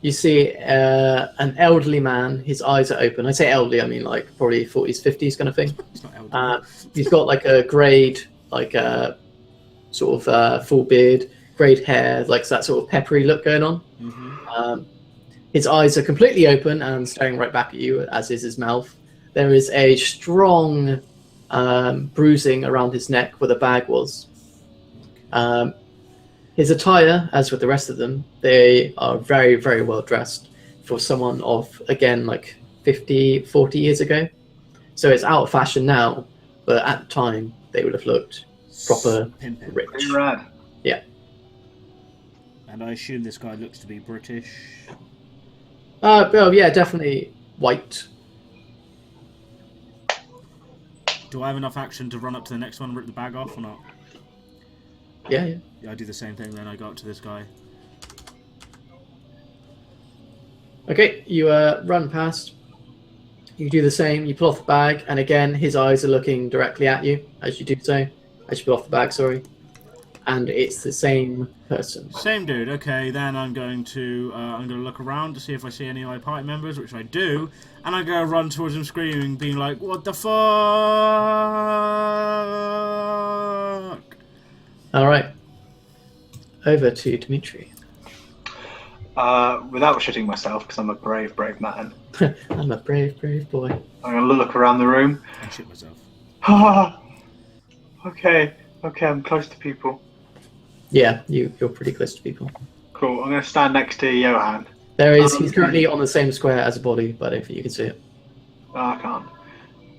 [SPEAKER 1] You see an elderly man, his eyes are open. I say elderly, I mean like probably 40s, 50s kind of thing.
[SPEAKER 3] He's not elderly.
[SPEAKER 1] He's got like a greyed, like sort of full beard, greyed hair, like that sort of peppery look going on.
[SPEAKER 3] Mhm.
[SPEAKER 1] His eyes are completely open and staring right back at you, as is his mouth. There is a strong bruising around his neck where the bag was. His attire, as with the rest of them, they are very, very well dressed for someone of, again, like 50, 40 years ago. So it's out of fashion now, but at the time, they would have looked proper
[SPEAKER 3] Pimpin'.
[SPEAKER 1] rich.
[SPEAKER 4] Pretty rad.
[SPEAKER 3] And I assume this guy looks to be British.
[SPEAKER 1] Well, yeah, definitely white.
[SPEAKER 3] Do I have enough action to run up to the next one and rip the bag off or not?
[SPEAKER 1] Yeah, yeah.
[SPEAKER 3] Yeah, I do the same thing then. I go up to this guy.
[SPEAKER 1] Okay, you run past. You do the same. You pull off the bag, and again, his eyes are looking directly at you as you do so. As you pull off the bag, sorry. And it's the same person.
[SPEAKER 3] Same dude. Okay, then I'm going to look around to see if I see any of my party members, which I do, and I'm going to run towards him screaming, being like, "What the fuck?"
[SPEAKER 1] All right. Over to Dimitri.
[SPEAKER 4] Without shitting myself, because I'm a brave, brave man,
[SPEAKER 1] I'm a brave, brave boy.
[SPEAKER 4] I'm going to look around the room.
[SPEAKER 3] I shit myself.
[SPEAKER 4] Okay, I'm close to people.
[SPEAKER 1] Yeah, you're pretty close to people.
[SPEAKER 4] Cool, I'm going to stand next to Johan.
[SPEAKER 1] He's currently on the same square as a body, but I don't think you can see it.
[SPEAKER 4] Oh, I can't.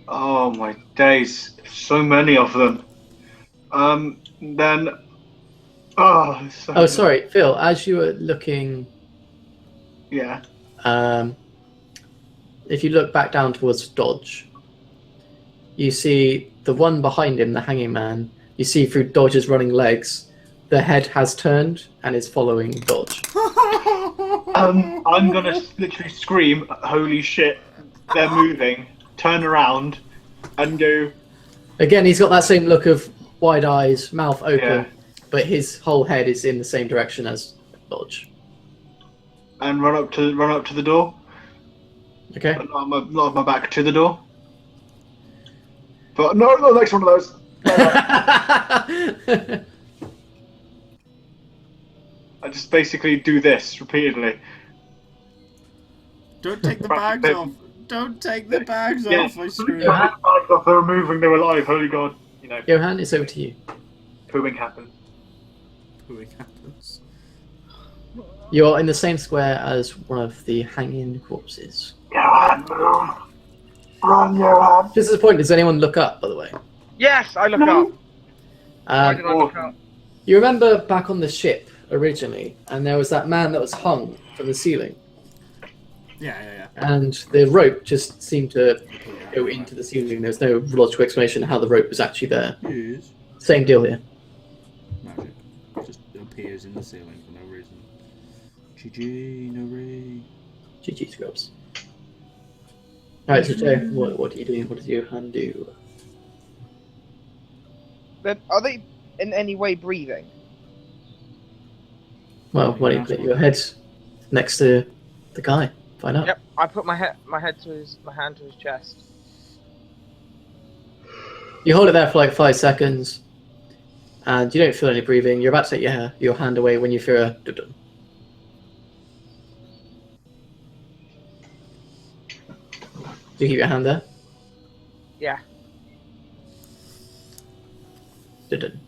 [SPEAKER 4] Oh my days, so many of them. Then... Oh,
[SPEAKER 1] Oh, sorry, Phil, as you were looking...
[SPEAKER 4] Yeah.
[SPEAKER 1] if you look back down towards Dodge, you see the one behind him, the hanging man. You see through Dodge's running legs, the head has turned and is following Dodge.
[SPEAKER 4] I'm gonna literally scream, "Holy shit! They're moving!" Turn around, and go.
[SPEAKER 1] Again, he's got that same look of wide eyes, mouth open,
[SPEAKER 4] Yeah.
[SPEAKER 1] but his whole head is in the same direction as Dodge.
[SPEAKER 4] And run up to the door.
[SPEAKER 1] Okay.
[SPEAKER 4] But not on my back to the door. But no, the next one of those. I just basically do this repeatedly.
[SPEAKER 3] Don't take the bags off. Don't take the bags
[SPEAKER 4] Yeah.
[SPEAKER 3] off. I scream.
[SPEAKER 4] Your hand bags off, they were moving, they were alive, holy god. You know,
[SPEAKER 1] Johan, it's over to you.
[SPEAKER 4] pooing happens.
[SPEAKER 3] Pooing happens.
[SPEAKER 1] You're in the same square as one of the hanging corpses.
[SPEAKER 4] Johan, move. Run, Johan.
[SPEAKER 1] Just as a point, does anyone look up, by the way?
[SPEAKER 2] Yes, I look up. Why did I look
[SPEAKER 4] awesome.
[SPEAKER 2] up?
[SPEAKER 1] You remember back on the ship originally, and there was that man that was hung from the ceiling,
[SPEAKER 3] Yeah.
[SPEAKER 1] and the rope just seemed to go into the ceiling. There's no logical explanation how the rope was actually there.
[SPEAKER 3] Yes.
[SPEAKER 1] Same deal here.
[SPEAKER 3] Magic. Just appears in the ceiling for no reason. GG, no re.
[SPEAKER 1] GG scrubs. Alright, so Jay, what are you doing? What does Johan do?
[SPEAKER 2] Are they in any way breathing?
[SPEAKER 1] Well, why don't you put your head next to the guy? Find out.
[SPEAKER 2] Yep. I put my hand to his chest.
[SPEAKER 1] You hold it there for like 5 seconds, and you don't feel any breathing. You're about to take your hand away when you feel a dun-dun. Do you keep your hand there?
[SPEAKER 2] Yeah.
[SPEAKER 1] Dun-dun.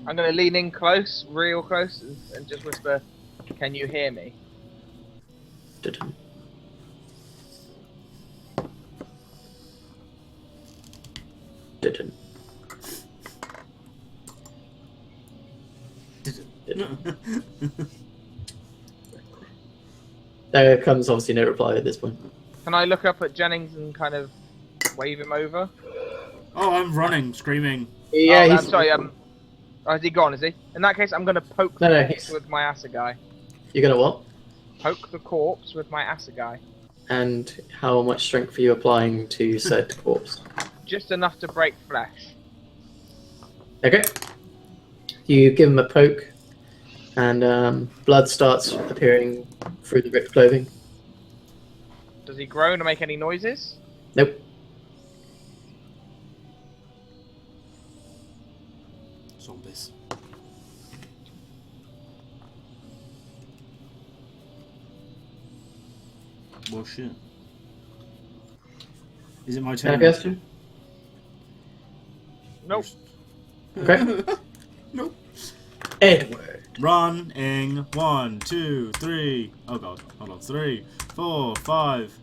[SPEAKER 2] I'm gonna lean in close, real close, and just whisper, "Can you hear me?"
[SPEAKER 1] Dun-dun. Dun-dun. There comes obviously no reply at this point.
[SPEAKER 2] Can I look up at Jennings and kind of wave him over?
[SPEAKER 3] Oh, I'm running, screaming.
[SPEAKER 1] Yeah,
[SPEAKER 2] oh,
[SPEAKER 1] he's...
[SPEAKER 2] I'm sorry. Oh, is he gone? Is he? In that case, I'm gonna poke
[SPEAKER 1] No,
[SPEAKER 2] the
[SPEAKER 1] no,
[SPEAKER 2] corpse
[SPEAKER 1] he's-
[SPEAKER 2] with my assegai.
[SPEAKER 1] You're gonna what?
[SPEAKER 2] Poke the corpse with my assegai.
[SPEAKER 1] And how much strength are you applying to said corpse?
[SPEAKER 2] Just enough to break flesh.
[SPEAKER 1] Okay. You give him a poke, and blood starts appearing through the ripped clothing.
[SPEAKER 2] Does he groan or make any noises?
[SPEAKER 1] Nope.
[SPEAKER 3] Zombies. Well, shit. Is it my
[SPEAKER 1] Can I
[SPEAKER 3] turn?
[SPEAKER 1] guess you?
[SPEAKER 2] Nope.
[SPEAKER 1] Okay.
[SPEAKER 3] Nope.
[SPEAKER 1] Edward.
[SPEAKER 3] Running. 1, 2, 3. Oh god. Hold on. 3, 4, 5,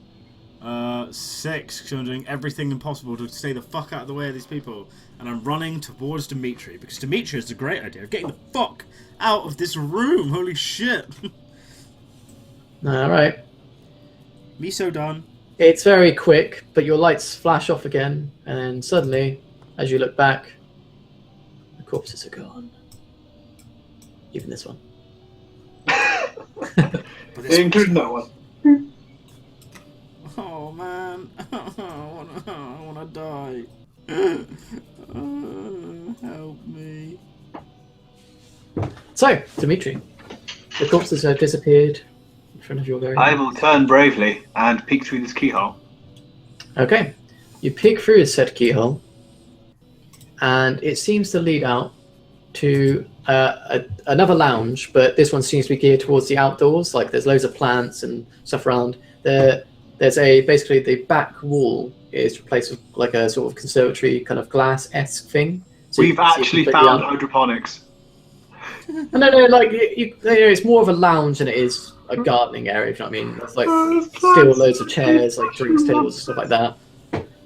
[SPEAKER 3] 6. Because I'm doing everything impossible to stay the fuck out of the way of these people. And I'm running towards Dimitri. Because Dimitri has a great idea of getting the fuck out of this room. Holy shit.
[SPEAKER 1] Alright.
[SPEAKER 3] Me so done.
[SPEAKER 1] It's very quick, but your lights flash off again, and then suddenly, as you look back, the corpses are gone. Even this one.
[SPEAKER 3] But this
[SPEAKER 4] Including that one.
[SPEAKER 3] Oh man, I wanna die. Help me.
[SPEAKER 1] So, Dimitri, the corpses have disappeared in front of your very
[SPEAKER 4] I
[SPEAKER 1] eyes.
[SPEAKER 4] will turn bravely and peek through this keyhole.
[SPEAKER 1] Okay, you peek through a said keyhole, and it seems to lead out to another lounge, but this one seems to be geared towards the outdoors. Like there's loads of plants and stuff around. There's basically the back wall is replaced with like a sort of conservatory kind of glass-esque thing. So you
[SPEAKER 4] We've
[SPEAKER 1] can see
[SPEAKER 4] actually
[SPEAKER 1] completely
[SPEAKER 4] found
[SPEAKER 1] out.
[SPEAKER 4] hydroponics.
[SPEAKER 1] No, like it's more of a lounge than it is a gardening area. If you know what I mean, there's like still loads of chairs, like drinks tables and stuff like that.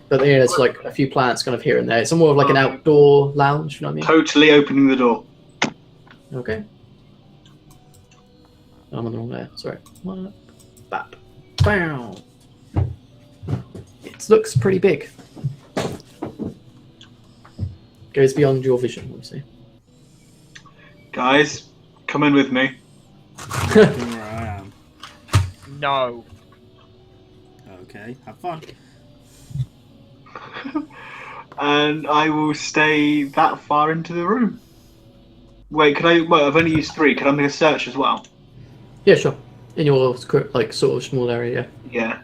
[SPEAKER 1] But there's like a few plants kind of here and there. It's more of like an outdoor lounge. You know what I mean?
[SPEAKER 4] Totally opening the door.
[SPEAKER 1] Okay. I'm on the wrong layer. Sorry. What? Bap. Wow. It looks pretty big. Goes beyond your vision, obviously.
[SPEAKER 4] Guys, come in with me.
[SPEAKER 3] Where I am.
[SPEAKER 2] No.
[SPEAKER 3] Okay, have fun.
[SPEAKER 4] And I will stay that far into the room. Wait, can I? Well, I've only used 3. Can I make a search as well?
[SPEAKER 1] Yeah, sure. In your like sort of small area.
[SPEAKER 4] Yeah.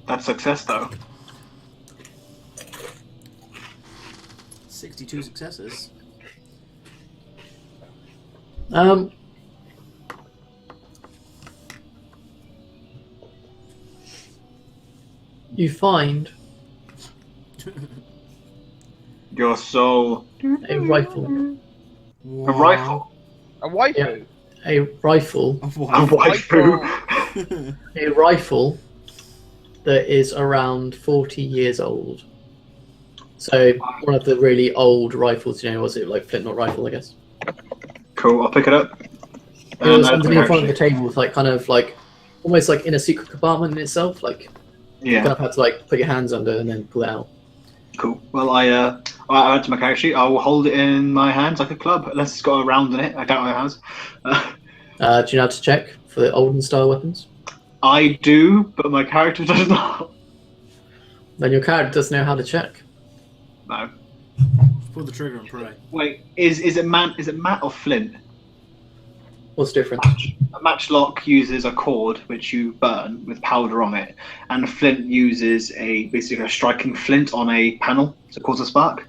[SPEAKER 4] That's success though.
[SPEAKER 3] 62 successes.
[SPEAKER 1] You find
[SPEAKER 4] Your soul.
[SPEAKER 1] a rifle.
[SPEAKER 4] A rifle.
[SPEAKER 2] A waifu.
[SPEAKER 1] Yeah. A rifle.
[SPEAKER 3] A
[SPEAKER 4] A
[SPEAKER 3] waifu.
[SPEAKER 4] waifu.
[SPEAKER 1] A rifle that is around 40 years old. So one of the really old rifles, was it like flint knot rifle, I guess?
[SPEAKER 4] Cool. I'll pick it up.
[SPEAKER 1] It was
[SPEAKER 4] And
[SPEAKER 1] underneath one of the table with like kind of like almost like in a secret compartment in itself. Like you kind
[SPEAKER 4] Yeah.
[SPEAKER 1] of had to like put your hands under and then pull it out.
[SPEAKER 4] Cool. Well, I add to my character sheet. I will hold it in my hands like a club, unless it's got a round in it. I doubt it has.
[SPEAKER 1] Do you know how to check for the olden style weapons?
[SPEAKER 4] I do, but my character does not.
[SPEAKER 1] Then your character doesn't know how to check.
[SPEAKER 4] No.
[SPEAKER 3] Pull the trigger and pray.
[SPEAKER 4] Wait. Is it matte or flint?
[SPEAKER 1] What's different?
[SPEAKER 4] A matchlock uses a cord which you burn with powder on it, and a flint uses basically a striking flint on a panel to cause a spark.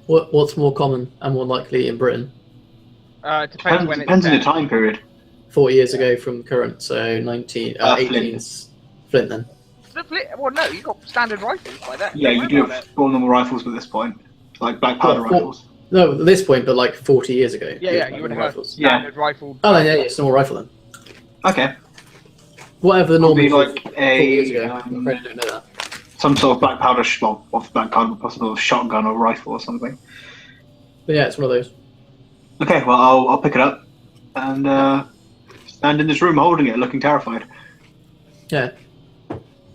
[SPEAKER 1] What's more common and more likely in Britain?
[SPEAKER 2] Depends when
[SPEAKER 4] Depends
[SPEAKER 2] it's
[SPEAKER 4] on the time period.
[SPEAKER 1] 40 years ago from current, so 18's flint then.
[SPEAKER 2] Well, no, you got standard rifles by then.
[SPEAKER 4] Yeah,
[SPEAKER 2] Don't
[SPEAKER 4] you
[SPEAKER 2] worry
[SPEAKER 4] do
[SPEAKER 2] about
[SPEAKER 4] have
[SPEAKER 2] it.
[SPEAKER 4] all normal rifles at this point, like black powder
[SPEAKER 1] What?
[SPEAKER 4] rifles.
[SPEAKER 1] No, at this point, but like 40 years ago.
[SPEAKER 2] Yeah, you would have
[SPEAKER 1] rifles.
[SPEAKER 2] a standard rifle.
[SPEAKER 1] Oh, then yeah, it's a normal rifle then.
[SPEAKER 4] Okay.
[SPEAKER 1] Whatever the normal
[SPEAKER 4] Probably
[SPEAKER 1] was
[SPEAKER 4] like
[SPEAKER 1] 40 years ago.
[SPEAKER 4] a
[SPEAKER 1] I'm afraid I don't know that.
[SPEAKER 4] some sort of black powder off black powder, possible shotgun or rifle or something.
[SPEAKER 1] But yeah, it's one of those.
[SPEAKER 4] Okay, well I'll pick it up and stand in this room holding it, looking terrified.
[SPEAKER 1] Yeah.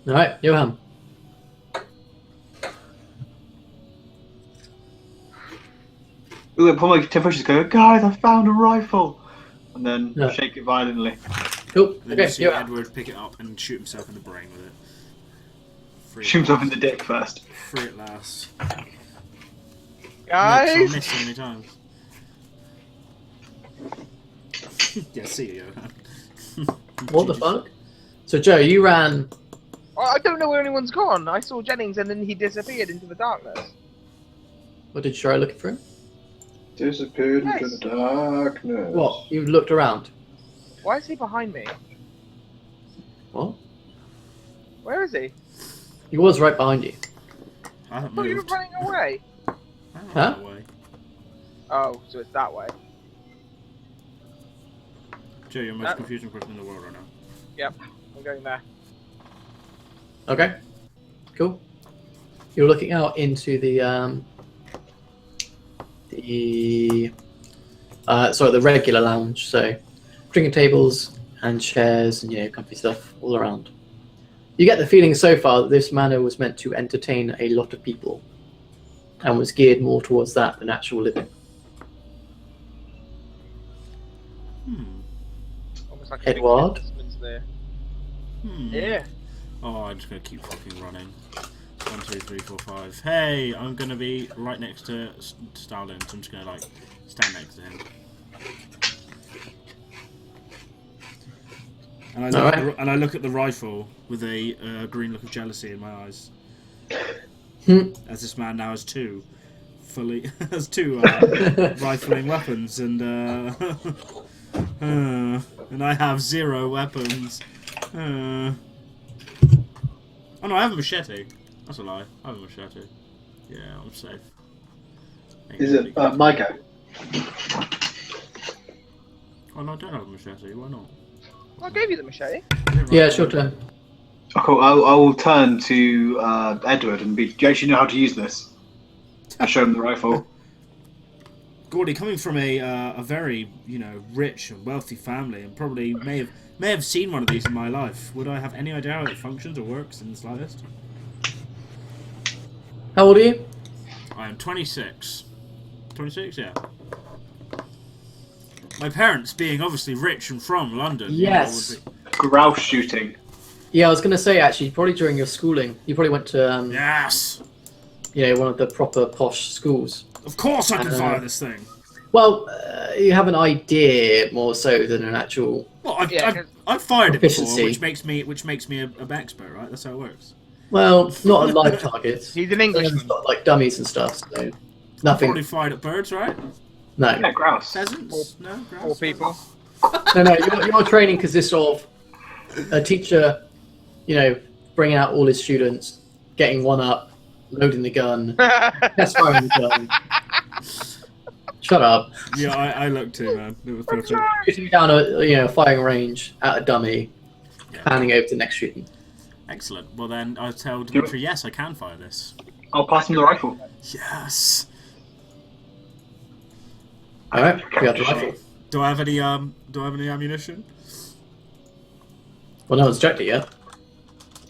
[SPEAKER 1] Alright, Johan.
[SPEAKER 4] Ooh, before my 10 pushes go, guys, I found a rifle, and then
[SPEAKER 1] Yeah.
[SPEAKER 4] shake it violently.
[SPEAKER 1] Cool.
[SPEAKER 3] And then you
[SPEAKER 1] Okay,
[SPEAKER 3] see
[SPEAKER 1] Johan.
[SPEAKER 3] Edward pick it up and shoot himself in the brain with it. Free
[SPEAKER 4] Shoot
[SPEAKER 3] at
[SPEAKER 4] himself in
[SPEAKER 3] last.
[SPEAKER 4] the dick first.
[SPEAKER 3] Free at last.
[SPEAKER 2] Guys!
[SPEAKER 3] I missed so many times. Yeah, see you, Johan.
[SPEAKER 1] What the fuck? So, Joe, you ran.
[SPEAKER 2] I don't know where anyone's gone. I saw Jennings and then he disappeared into the darkness.
[SPEAKER 1] What did you try looking for him?
[SPEAKER 4] Disappeared
[SPEAKER 2] Nice.
[SPEAKER 4] into the darkness.
[SPEAKER 1] What? You looked around.
[SPEAKER 2] Why is he behind me?
[SPEAKER 1] What?
[SPEAKER 2] Where is he?
[SPEAKER 1] He was right behind you.
[SPEAKER 3] I haven't
[SPEAKER 2] I thought you were
[SPEAKER 3] moved.
[SPEAKER 2] running away.
[SPEAKER 3] I don't
[SPEAKER 1] Huh?
[SPEAKER 3] know that way.
[SPEAKER 2] Oh, so it's that way.
[SPEAKER 3] Joe, you're the most confusing person in the world right now.
[SPEAKER 2] Yep, I'm going there.
[SPEAKER 1] Okay. Cool. You're looking out into the regular lounge. So, drinking tables and chairs and comfy stuff all around. You get the feeling so far that this manor was meant to entertain a lot of people, and was geared more towards that than actual living.
[SPEAKER 2] Almost like a big
[SPEAKER 1] Edward?
[SPEAKER 2] investment's there.
[SPEAKER 3] Hmm.
[SPEAKER 2] Yeah.
[SPEAKER 3] Oh, I'm just gonna keep fucking running. 1, 2, 3, 4, 5. Hey, I'm gonna be right next to Stalin, so I'm just gonna like stand next to him. And I look at the rifle with a green look of jealousy in my eyes. As this man now has two, rifling weapons, and and I have 0 weapons. Oh no, I have a machete. That's a lie. I have a machete. Yeah, I'm safe.
[SPEAKER 4] Is it my go?
[SPEAKER 3] Oh no, I don't have a machete. Why not?
[SPEAKER 2] I gave you the machete.
[SPEAKER 1] Yeah, it's your turn.
[SPEAKER 4] Oh, cool. I will turn to Edward and be. Do you actually know how to use this? I show him the rifle.
[SPEAKER 3] Gordy, coming from a very rich and wealthy family, and probably may have May have seen one of these in my life. Would I have any idea how it functions or works in the slightest?
[SPEAKER 1] How old are you?
[SPEAKER 3] I am 26. 26, yeah. My parents, being obviously rich and from London,
[SPEAKER 1] Yes.
[SPEAKER 3] would be...
[SPEAKER 4] Grouse shooting.
[SPEAKER 1] Yeah, I was going to say, actually, probably during your schooling, you probably went to,
[SPEAKER 3] Yes!
[SPEAKER 1] one of the proper posh schools.
[SPEAKER 3] Of course I can fire this thing!
[SPEAKER 1] Well, you have an idea more so than an actual...
[SPEAKER 3] Well,
[SPEAKER 2] Yeah,
[SPEAKER 3] I've fired it before,
[SPEAKER 1] Proficiency.
[SPEAKER 3] which makes me an expert, right? That's how it works.
[SPEAKER 1] Well, not a live target.
[SPEAKER 2] He's an Englishman.
[SPEAKER 1] Not like dummies and stuff, so
[SPEAKER 3] I've
[SPEAKER 1] nothing.
[SPEAKER 3] already fired at birds, right?
[SPEAKER 1] No,
[SPEAKER 4] Yeah, grouse.
[SPEAKER 3] Pheasants? No? Grouse?
[SPEAKER 2] 4 people.
[SPEAKER 1] no. Your training consists of a teacher, bringing out all his students, getting one up, loading the gun, test firing the gun. Shut up.
[SPEAKER 3] Yeah, I looked too, man. It was perfect.
[SPEAKER 1] Shooting down a firing range at a dummy,
[SPEAKER 3] Yeah.
[SPEAKER 1] handing over to the next student.
[SPEAKER 3] Excellent. Well then, I'll tell Dimitri, yes, I can fire this.
[SPEAKER 4] I'll pass him the rifle.
[SPEAKER 3] Yes!
[SPEAKER 1] All right, we have the rifle.
[SPEAKER 3] Do I have any ammunition?
[SPEAKER 1] Well, no one's checked it yet.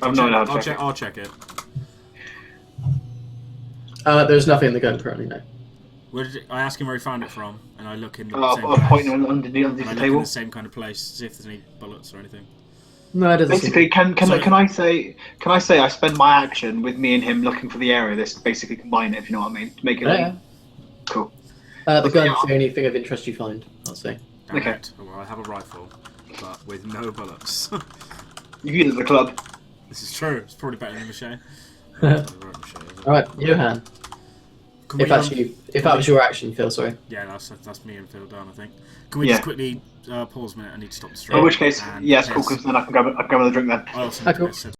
[SPEAKER 3] I'll check it.
[SPEAKER 1] There's nothing in the gun currently. No.
[SPEAKER 3] I ask him where he found it from, and I look in the same
[SPEAKER 4] I'm
[SPEAKER 3] place.
[SPEAKER 4] pointing underneath
[SPEAKER 3] And I
[SPEAKER 4] the
[SPEAKER 3] look in
[SPEAKER 4] table.
[SPEAKER 3] the same kind of place, see if there's any bullets or anything.
[SPEAKER 1] No, it doesn't.
[SPEAKER 4] Basically, can
[SPEAKER 3] So-
[SPEAKER 4] I say I spend my action with me and him looking for the area? This basically combine it, if you know what I mean. To make it
[SPEAKER 1] Yeah.
[SPEAKER 4] cool.
[SPEAKER 1] The gun's the only thing of interest you find, I'll say.
[SPEAKER 3] Damn
[SPEAKER 4] Okay.
[SPEAKER 3] it. Well, I have a rifle, but with no bullets.
[SPEAKER 4] You can use it at the club.
[SPEAKER 3] This is true. It's probably better than Mache.
[SPEAKER 1] All right, Johan.
[SPEAKER 3] Can
[SPEAKER 1] If
[SPEAKER 3] we,
[SPEAKER 1] that was your action, Phil. Sorry.
[SPEAKER 3] yeah, that's me and Phil done, I think. Can we
[SPEAKER 4] Yeah.
[SPEAKER 3] just quickly pause a minute? I need to stop the stream.
[SPEAKER 4] In which case,
[SPEAKER 3] and
[SPEAKER 4] yes, cool.
[SPEAKER 3] piss.
[SPEAKER 4] Because then I can grab another drink then.
[SPEAKER 3] I also
[SPEAKER 1] Ah,
[SPEAKER 3] need to
[SPEAKER 1] cool.
[SPEAKER 3] piss, so